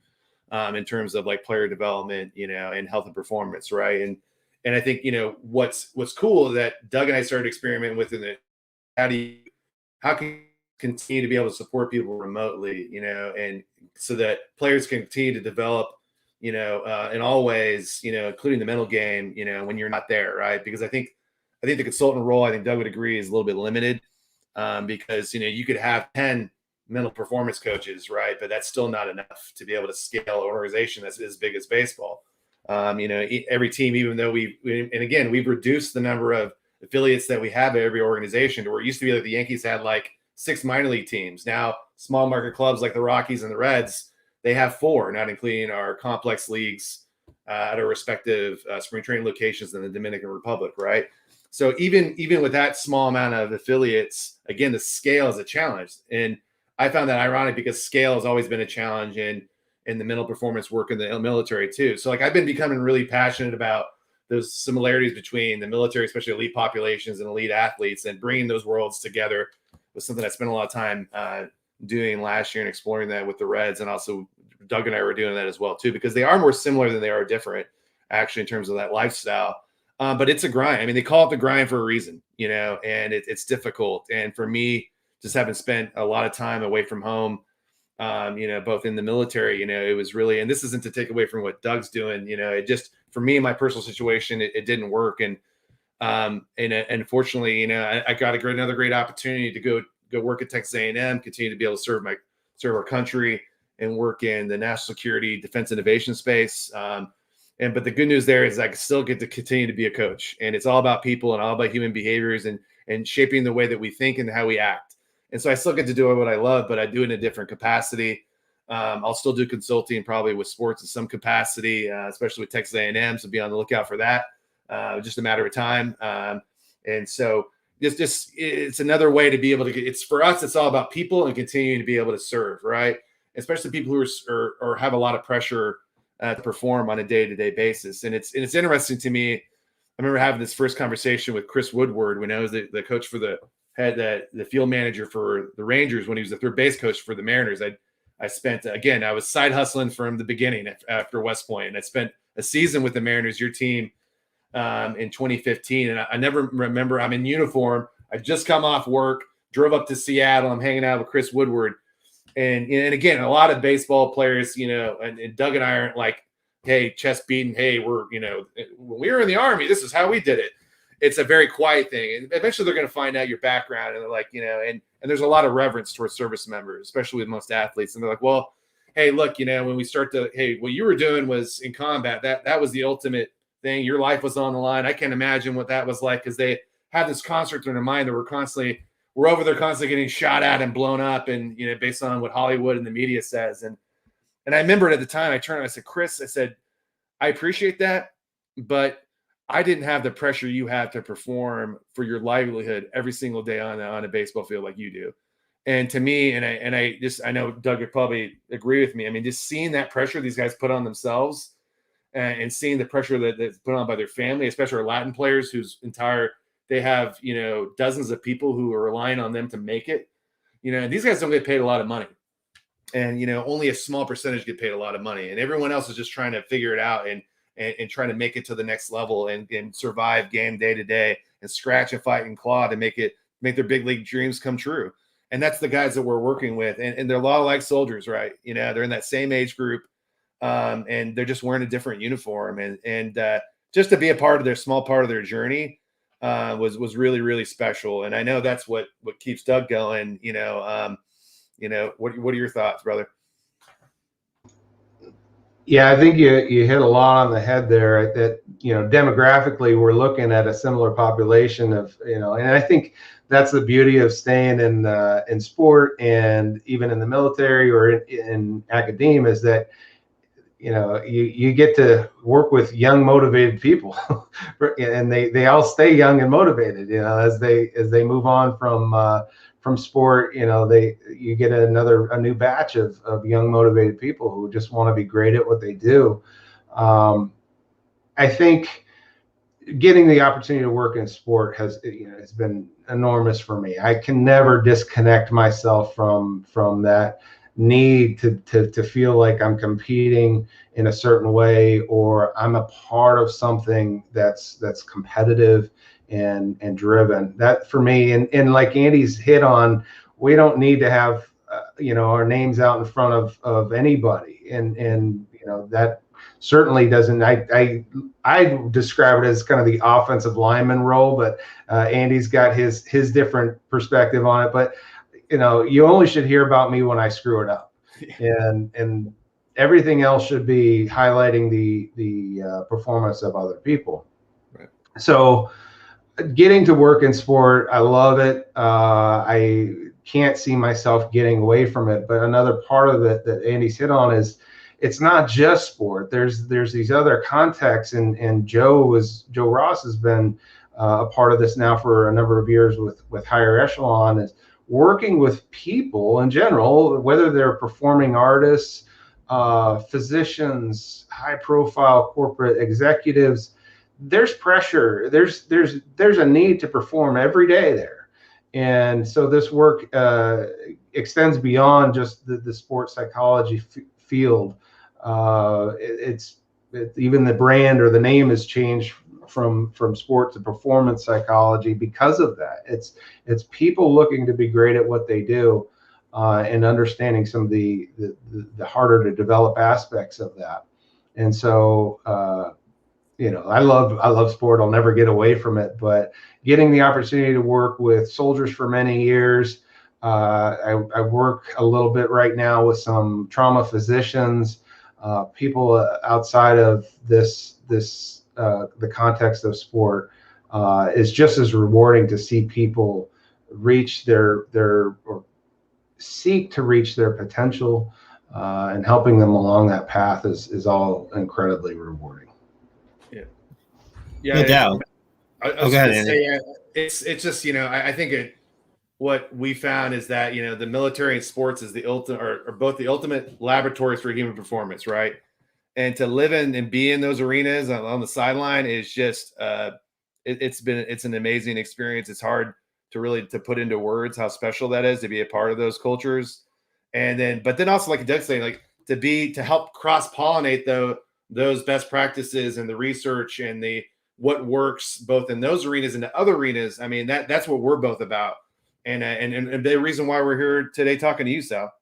[SPEAKER 3] in terms of player development and health and performance, right? And And I think, what's cool is that Doug and I started experimenting with in the how can you continue to be able to support people remotely, and so that players can continue to develop, in all ways, including the mental game, when you're not there, right? Because I think the consultant role, I think Doug would agree, is a little bit limited, because you could have 10 mental performance coaches, right? But that's still not enough to be able to scale an organization that's as big as baseball. Every team, even though we've reduced the number of affiliates that we have at every organization to where it used to be like the Yankees had like 6 minor league teams. Now small market clubs like the Rockies and the Reds, they have 4, not including our complex leagues at our respective spring training locations in the Dominican Republic, right? So even with that small amount of affiliates, again, the scale is a challenge. And I found that ironic because scale has always been a challenge in the mental performance work in the military too. So like I've been becoming really passionate about those similarities between the military, especially elite populations and elite athletes, and bringing those worlds together was something I spent a lot of time doing last year and exploring that with the Reds. And also Doug and I were doing that as well too, because they are more similar than they are different actually in terms of that lifestyle. But it's a grind. I mean, they call it the grind for a reason, and it's difficult. And for me, just having spent a lot of time away from home, both in the military, it was really, and this isn't to take away from what Doug's doing, it just, for me, in my personal situation, it didn't work. And fortunately, I got another great opportunity to go work at Texas A&M, continue to be able to serve our country and work in the national security defense innovation space. But the good news there is I still get to continue to be a coach, and it's all about people and all about human behaviors and shaping the way that we think and how we act. And so I still get to do what I love, but I do it in a different capacity. I'll still do consulting probably with sports in some capacity, especially with Texas A&M. So be on the lookout for that. Just a matter of time. And so it's another way to be able to for us, it's all about people and continuing to be able to serve, right? Especially people who are have a lot of pressure to perform on a day-to-day basis. And it's interesting to me. I remember having this first conversation with Chris Woodward when I was the coach for the field manager for the Rangers, when he was the third base coach for the Mariners. I spent, again, I was side hustling from the beginning after West Point, and I spent a season with the Mariners, your team, in 2015. And I never remember, I'm in uniform. I just come off work, drove up to Seattle. I'm hanging out with Chris Woodward. And again, a lot of baseball players, and Doug and I aren't like, hey, chest beating, hey, we're, when we were in the Army, this is how we did it. It's a very quiet thing. And eventually they're going to find out your background, and they're like, and there's a lot of reverence towards service members, especially with most athletes. And they're like, well, hey, look, when we start to, hey, what you were doing was in combat. That was the ultimate thing. Your life was on the line. I can't imagine what that was like, because they have this construct in their mind that we're over there constantly getting shot at and blown up, and based on what Hollywood and the media says. And I remember at the time I turned and I said, Chris, I said, I appreciate that, but I didn't have the pressure you have to perform for your livelihood every single day on a baseball field like you do. And to me, I know Doug would probably agree with me. I mean, just seeing that pressure these guys put on themselves, and seeing the pressure that's put on by their family, especially our Latin players they have, dozens of people who are relying on them to make it. These guys don't get paid a lot of money. And, only a small percentage get paid a lot of money. And everyone else is just trying to figure it out and trying to make it to the next level and survive game day to day and scratch and fight and claw to make their big league dreams come true. And that's the guys that we're working with. And they're a lot like soldiers, right? They're in that same age group, and they're just wearing a different uniform. And just to be a small part of their journey was really, really special. And I know that's what keeps Doug going. What are your thoughts, brother?
[SPEAKER 2] Yeah, I think you hit a lot on the head there. That demographically, we're looking at a similar population of and I think that's the beauty of staying in sport and even in the military or in academia, is that you get to work with young, motivated people, and they all stay young and motivated. As they move on from sport, you get a new batch of young, motivated people who just want to be great at what they do. I think getting the opportunity to work in sport has been enormous for me. I can never disconnect myself from that need to feel like I'm competing in a certain way, or I'm a part of something that's competitive and driven. That for me, and like Andy's hit on, we don't need to have our names out in front of anybody, and that certainly doesn't. I describe it as kind of the offensive lineman role, but Andy's got his different perspective on it. But you only should hear about me when I screw it up, and everything else should be highlighting the performance of other people.
[SPEAKER 3] Right.
[SPEAKER 2] So getting to work in sport, I love it. I can't see myself getting away from it. But another part of it that Andy's hit on is it's not just sport. There's these other contexts, and Joe Ross has been a part of this now for a number of years with Higher Echelon, is working with people in general, whether they're performing artists, physicians, high profile corporate executives. There's pressure. There's a need to perform every day there. And so this work extends beyond just the sports psychology field. It's even the brand or the name has changed from sport to performance psychology because of that. It's people looking to be great at what they do, and understanding some of the harder to develop aspects of that. And so I love sport. I'll never get away from it. But getting the opportunity to work with soldiers for many years, I work a little bit right now with some trauma physicians, people outside of the context of sport. Is just as rewarding to see people reach their or seek to reach their potential, and helping them along that path is all incredibly rewarding.
[SPEAKER 3] Yeah,
[SPEAKER 1] no doubt.
[SPEAKER 3] I was going to say, it's just, I think what we found is that, the military and sports is the ultimate, or both the ultimate laboratories for human performance, right? And to live in and be in those arenas on the sideline is just, it's an amazing experience. It's hard to put into words how special that is to be a part of those cultures. But then also, like Doug's saying, like to help cross-pollinate those best practices and the research and what works both in those arenas and the other arenas. I mean, that's what we're both about. And the reason why we're here today talking to you, Sal.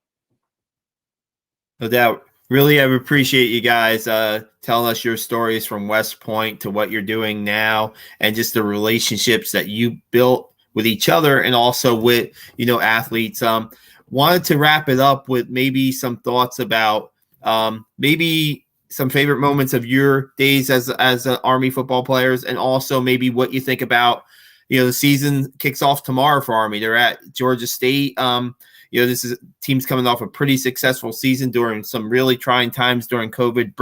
[SPEAKER 1] No doubt. Really, I appreciate you guys telling us your stories from West Point to what you're doing now, and just the relationships that you built with each other and also with, athletes. Wanted to wrap it up with maybe some thoughts about maybe some favorite moments of your days as Army football players, and also maybe what you think about, the season kicks off tomorrow for Army. They're at Georgia State. This is teams coming off a pretty successful season during some really trying times during COVID.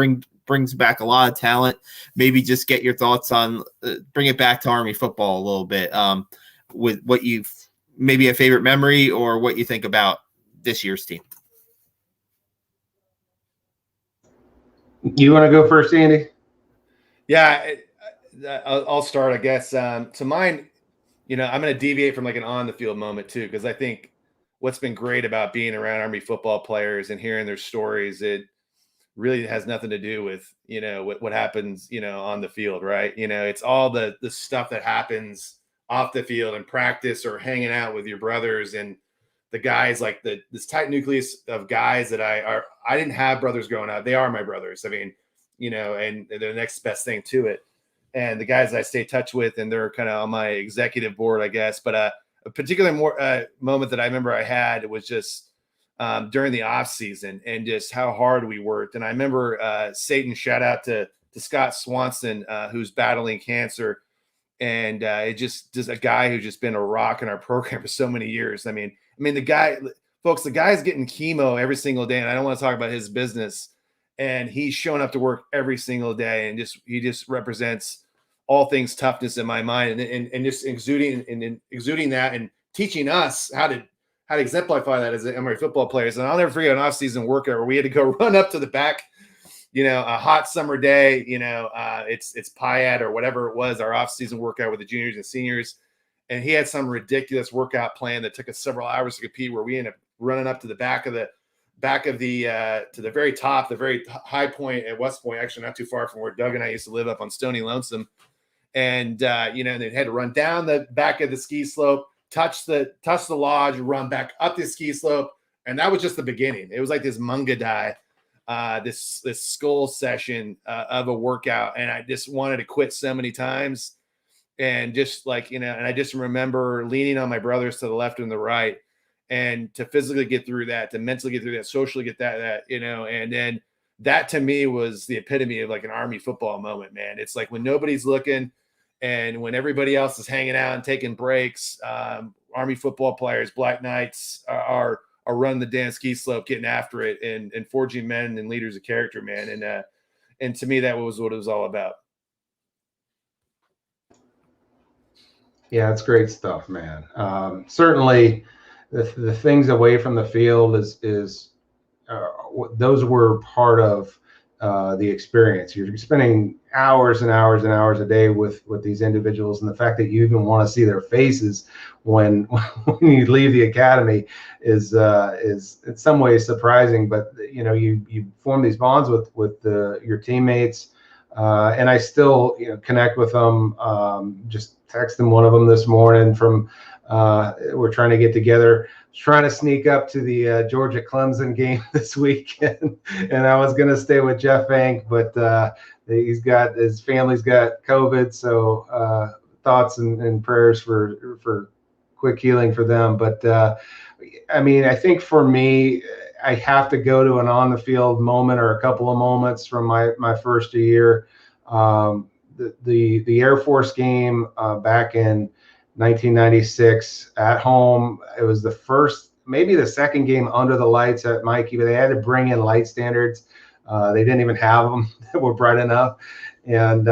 [SPEAKER 1] Brings back a lot of talent. Maybe just get your thoughts on bring it back to Army football a little bit, with what maybe a favorite memory or what you think about this year's team.
[SPEAKER 2] You want to go first, Andy?
[SPEAKER 3] Yeah, I'll start, I guess. To mine, I'm going to deviate from like an on the field moment too, because I think what's been great about being around Army football players and hearing their stories, it really has nothing to do with, what happens, on the field, right? It's all the stuff that happens off the field in practice or hanging out with your brothers and the guys, like this tight nucleus of guys that I didn't have brothers growing up. They are my brothers. I mean, and they're the next best thing to it. And the guys I stay in touch with, and they're kind of on my executive board, I guess. But a particular moment that I remember I had was just during the off season and just how hard we worked. And I remember Satan, shout out to Scott Swanson, who's battling cancer. And it just a guy who's just been a rock in our program for so many years. I mean, the guy's getting chemo every single day, and I don't want to talk about his business. And he's showing up to work every single day, and he just represents all things toughness in my mind, and just exuding that and teaching us how to exemplify that as Emory football players. And I'll never forget an off-season workout where we had to go run up to the back, a hot summer day, it's PIAD or whatever it was, our off-season workout with the juniors and seniors. And he had some ridiculous workout plan that took us several hours to compete, where we ended up running up to the back of back of the to the very top, the very high point at West Point, actually not too far from where Doug and I used to live up on Stony Lonesome. And they had to run down the back of the ski slope, touch the lodge, run back up the ski slope, and that was just the beginning. It was like this mungadai, this skull session of a workout, and I just wanted to quit so many times, and just and I just remember leaning on my brothers to the left and the right, and to physically get through that, to mentally get through that, socially get that, and then that to me was the epitome of like an Army football moment, man. It's like when nobody's looking and when everybody else is hanging out and taking breaks, Army football players, Black Knights are running the damn ski slope, getting after it and forging men and leaders of character, man. And to me, that was what it was all about.
[SPEAKER 2] Yeah, it's great stuff, man. Certainly the things away from the field is those were part of the experience. You're spending hours and hours and hours a day with these individuals, and the fact that you even want to see their faces when you leave the academy is in some ways surprising. But you form these bonds with your teammates, and I still connect with them. Just texting one of them this morning from we're trying to get together. Trying to sneak up to the Georgia Clemson game this weekend, and I was going to stay with Jeff Hank, but his family's got COVID, so thoughts and prayers for quick healing for them. But I think for me, I have to go to an on the field moment or a couple of moments from my first year. The Air Force game back in 1996 at home. It was the first, maybe the second game under the lights at Mikey, but they had to bring in light standards. They didn't even have them that were bright enough. And,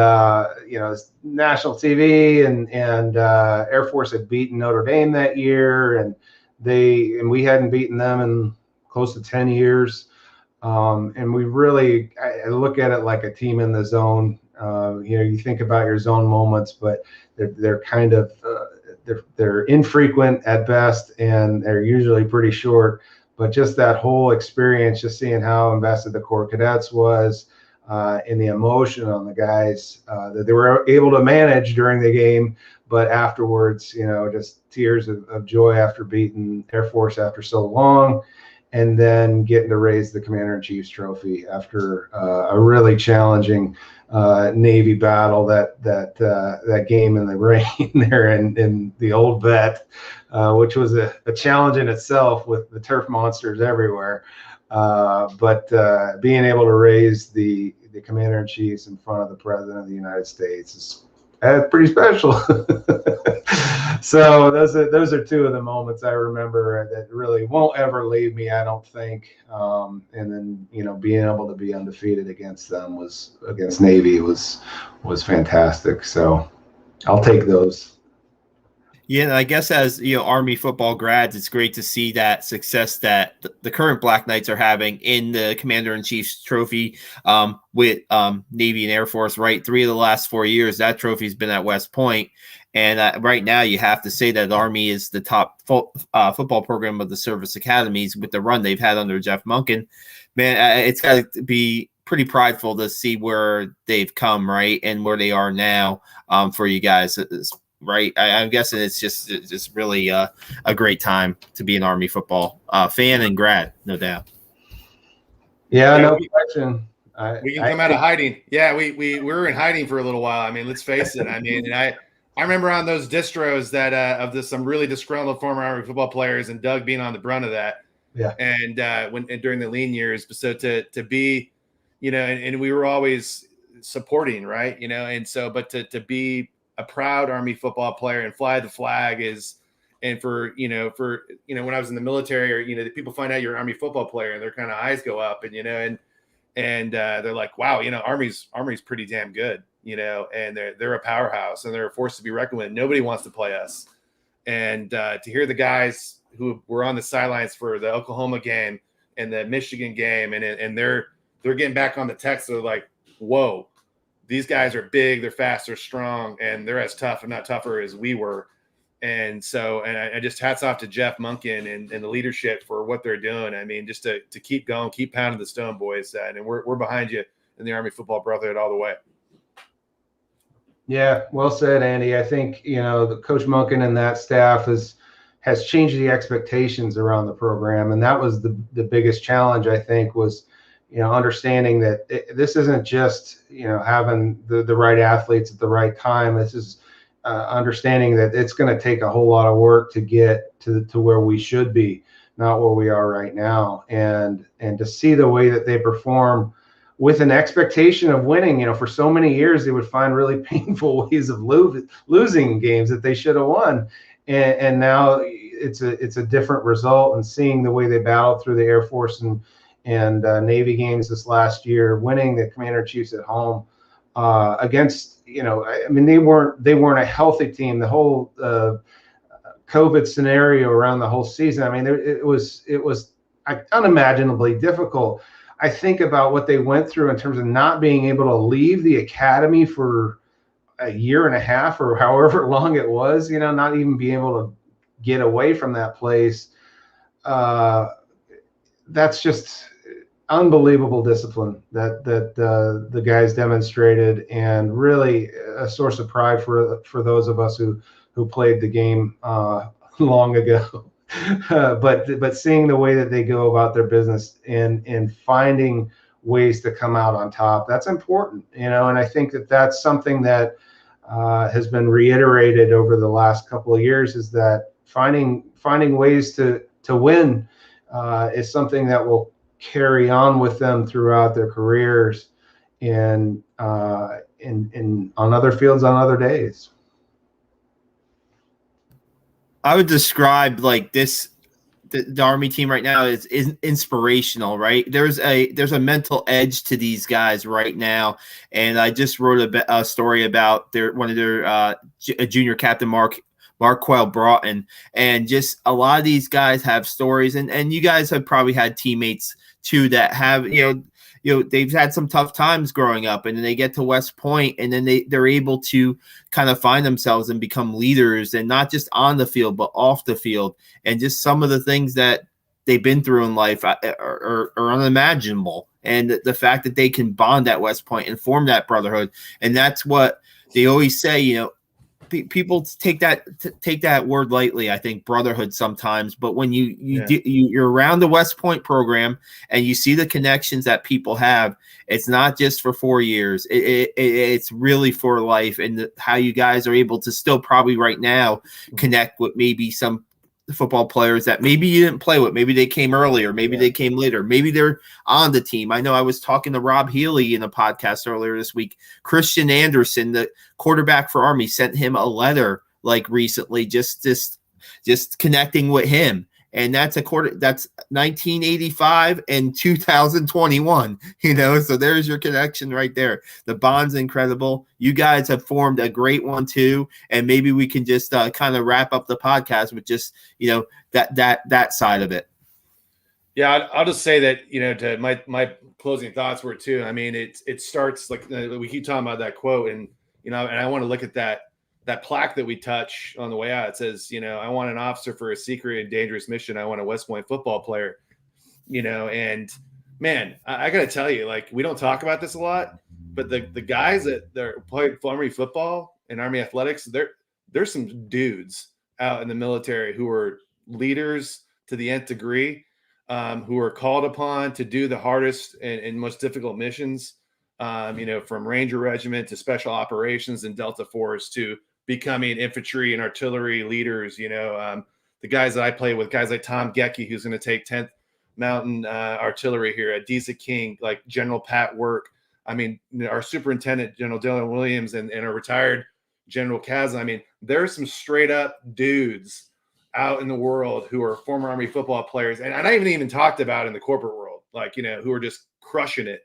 [SPEAKER 2] national TV and Air Force had beaten Notre Dame that year. And we hadn't beaten them in close to 10 years. And we really, I look at it like a team in the zone. You think about your zone moments, but they're kind of they're infrequent at best, and they're usually pretty short. But just that whole experience, just seeing how invested the Corps Cadets was, and the emotion on the guys that they were able to manage during the game, but afterwards, just tears of joy after beating Air Force after so long. And then getting to raise the Commander-in-Chief's trophy after a really challenging Navy battle, that game in the rain there in the old vet, which was a challenge in itself with the turf monsters everywhere. But being able to raise the Commander-in-Chiefs in front of the President of the United States is pretty special. So those are two of the moments I remember that really won't ever leave me, I don't think. And then being able to be undefeated against them against Navy was fantastic. So I'll take those.
[SPEAKER 1] Yeah, and I guess as Army football grads, it's great to see that success that the current Black Knights are having in the Commander-in-Chief's trophy with Navy and Air Force. Right, 3 of the last 4 years, that trophy's been at West Point, and right now you have to say that Army is the top football program of the service academies with the run they've had under Jeff Monken. Man, it's got to be pretty prideful to see where they've come, right, and where they are now for you guys. Right, I'm guessing it's just really a great time to be an Army football fan and grad, no doubt.
[SPEAKER 2] Yeah, no question.
[SPEAKER 3] We can come out of hiding. Yeah, we were in hiding for a little while. I mean, let's face it. I mean, and I remember on those distros that of some really disgruntled former Army football players, and Doug being on the brunt of that.
[SPEAKER 2] Yeah.
[SPEAKER 3] And during the lean years, so to be, and we were always supporting, right, and so but to be a proud Army football player and fly the flag and for when I was in the military, or people find out you're an Army football player and their kind of eyes go up, and and they're like, wow, Army's pretty damn good, and they're a powerhouse and they're a force to be reckoned with. Nobody wants to play us. And to hear the guys who were on the sidelines for the Oklahoma game and the Michigan game, and they're getting back on the text, they're like, whoa, these guys are big, they're fast, they're strong, and they're as tough, if not tougher, as we were. And so, and I just hats off to Jeff Monken and the leadership for what they're doing. I mean, just to keep going, keep pounding the stone, boys. And we're behind you in the Army Football Brotherhood all the way.
[SPEAKER 2] Yeah, well said, Andy. I think, the Coach Monken and that staff has changed the expectations around the program. And that was the biggest challenge, I think, was, understanding that this isn't just, having the right athletes at the right time. This is understanding that it's going to take a whole lot of work to get to where we should be, not where we are right now. And to see the way that they perform with an expectation of winning, for so many years, they would find really painful ways of losing games that they should have won. And now it's a different result, and seeing the way they battled through the Air Force and Navy games this last year, winning the Commander Chiefs at home against, I mean, they weren't a healthy team. The whole COVID scenario around the whole season, I mean, it was unimaginably difficult. I think about what they went through in terms of not being able to leave the academy for a year and a half or however long it was, not even being able to get away from that place. That's just unbelievable discipline that the guys demonstrated, and really a source of pride for those of us who played the game long ago. But seeing the way that they go about their business and finding ways to come out on top, that's important, and I think that that's something that has been reiterated over the last couple of years, is that finding ways to win is something that will carry on with them throughout their careers and on other fields on other days.
[SPEAKER 1] I would describe like this, the Army team right now is inspirational, right? There's a mental edge to these guys right now. And I just wrote a story about one of their junior captain, Marquel Broughton, and just a lot of these guys have stories, and you guys have probably had teammates too that have, they've had some tough times growing up, and then they get to West Point, and then they're able to kind of find themselves and become leaders, and not just on the field, but off the field. And just some of the things that they've been through in life are unimaginable. And the fact that they can bond at West Point and form that brotherhood. And that's what they always say, people take that word lightly, I think, brotherhood sometimes, but when you're around the West Point program and you see the connections that people have, it's not just for 4 years, it's really for life. And how you guys are able to still probably right now connect with maybe some football players that maybe you didn't play with, maybe they came earlier, maybe they came later, maybe they're on the team. I know I was talking to Rob Healy in a podcast earlier this week. Christian Anderson, the quarterback for Army, sent him a letter like recently, just connecting with him. And that's that's 1985 and 2021, so there's your connection right there. The bond's incredible. You guys have formed a great one too. And maybe we can just kind of wrap up the podcast with just, that side of it.
[SPEAKER 3] Yeah, I'll just say that, to my closing thoughts were too. I mean, it starts like we keep talking about that quote, and, and I want to look at that plaque that we touch on the way out. It says, I want an officer for a secret and dangerous mission. I want a West Point football player, and man, I got to tell you, like, we don't talk about this a lot, but the guys that play Army football and Army athletics, there's some dudes out in the military who are leaders to the nth degree, who are called upon to do the hardest and most difficult missions, from Ranger Regiment to Special Operations and Delta Force to becoming infantry and artillery leaders. The guys that I play with, guys like Tom Gecke, who's going to take 10th Mountain Artillery here, at Disa King, like General Pat Work. I mean, our superintendent, General Dylan Williams, and our retired General Kazan. I mean, there's some straight up dudes out in the world who are former Army football players. And I haven't even talked about in the corporate world, like, who are just crushing it,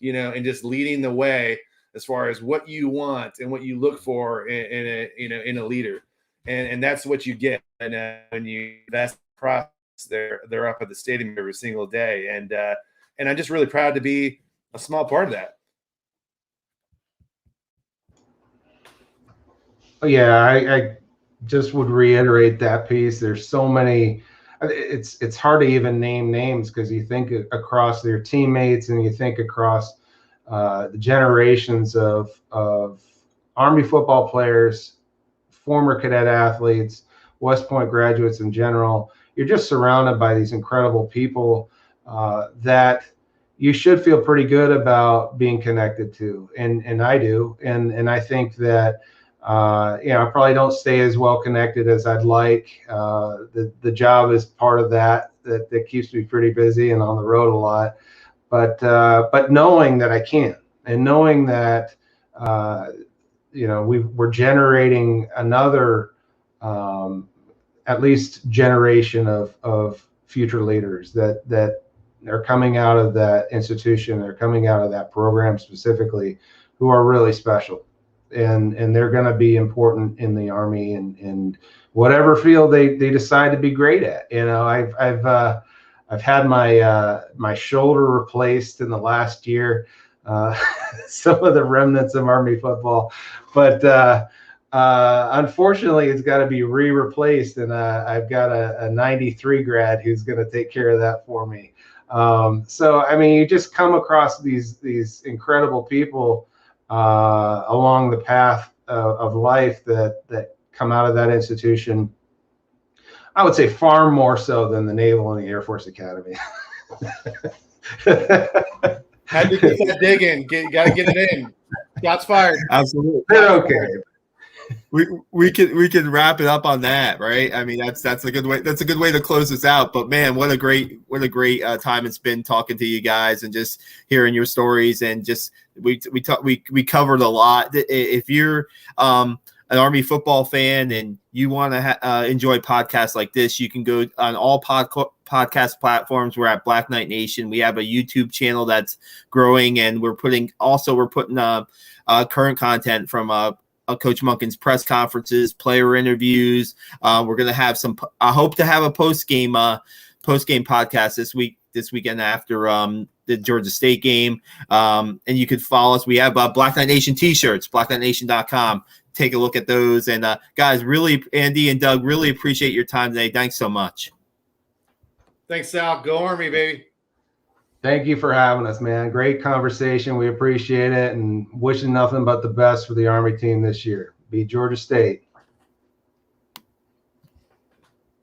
[SPEAKER 3] and just leading the way as far as what you want and what you look for in a leader. And that's what you get. And when you invest across, they're up at the stadium every single day. And I'm just really proud to be a small part of that.
[SPEAKER 2] Yeah, I just would reiterate that piece. There's so many. It's hard to even name names because you think across their teammates and you think across the generations of Army football players, former cadet athletes, West Point graduates in general. You're just surrounded by these incredible people that you should feel pretty good about being connected to, and I do, and I think that I probably don't stay as well connected as I'd like. The job is part of that keeps me pretty busy and on the road a lot, but knowing that I can, and knowing that we're generating another at least generation of future leaders that are coming out of that institution, they're coming out of that program specifically, who are really special, and they're going to be important in the Army and whatever field they decide to be great at. I've had my shoulder replaced in the last year, some of the remnants of Army football, but unfortunately it's got to be replaced, and I've got a 93 grad who's going to take care of that for me. So I mean, you just come across these incredible people along the path of life that come out of that institution. I would say far more so than the Naval and the Air Force Academy.
[SPEAKER 3] Had to get that dig in. Got to get it in. Shots fired.
[SPEAKER 1] Absolutely.
[SPEAKER 2] They're okay.
[SPEAKER 1] We can wrap it up on that, right? I mean, that's a good way. That's a good way to close this out. But man, what a great time it's been talking to you guys and just hearing your stories, and just we covered a lot. If you're an Army football fan and you want to enjoy podcasts like this, you can go on all podcast platforms. We're at Black Knight Nation. We have a YouTube channel that's growing, and we're putting current content from Coach Monken's press conferences, player interviews. We're going to have I hope to have a post game podcast this weekend after the Georgia State game. And you could follow us. We have Black Knight Nation t-shirts, blackknightnation.com. Take a look at those. And guys, really, Andy and Doug, really appreciate your time today. Thanks so much.
[SPEAKER 3] Thanks, Sal. Go Army, baby.
[SPEAKER 2] Thank you for having us, man. Great conversation. We appreciate it, and wishing nothing but the best for the Army team this year. Beat Georgia State.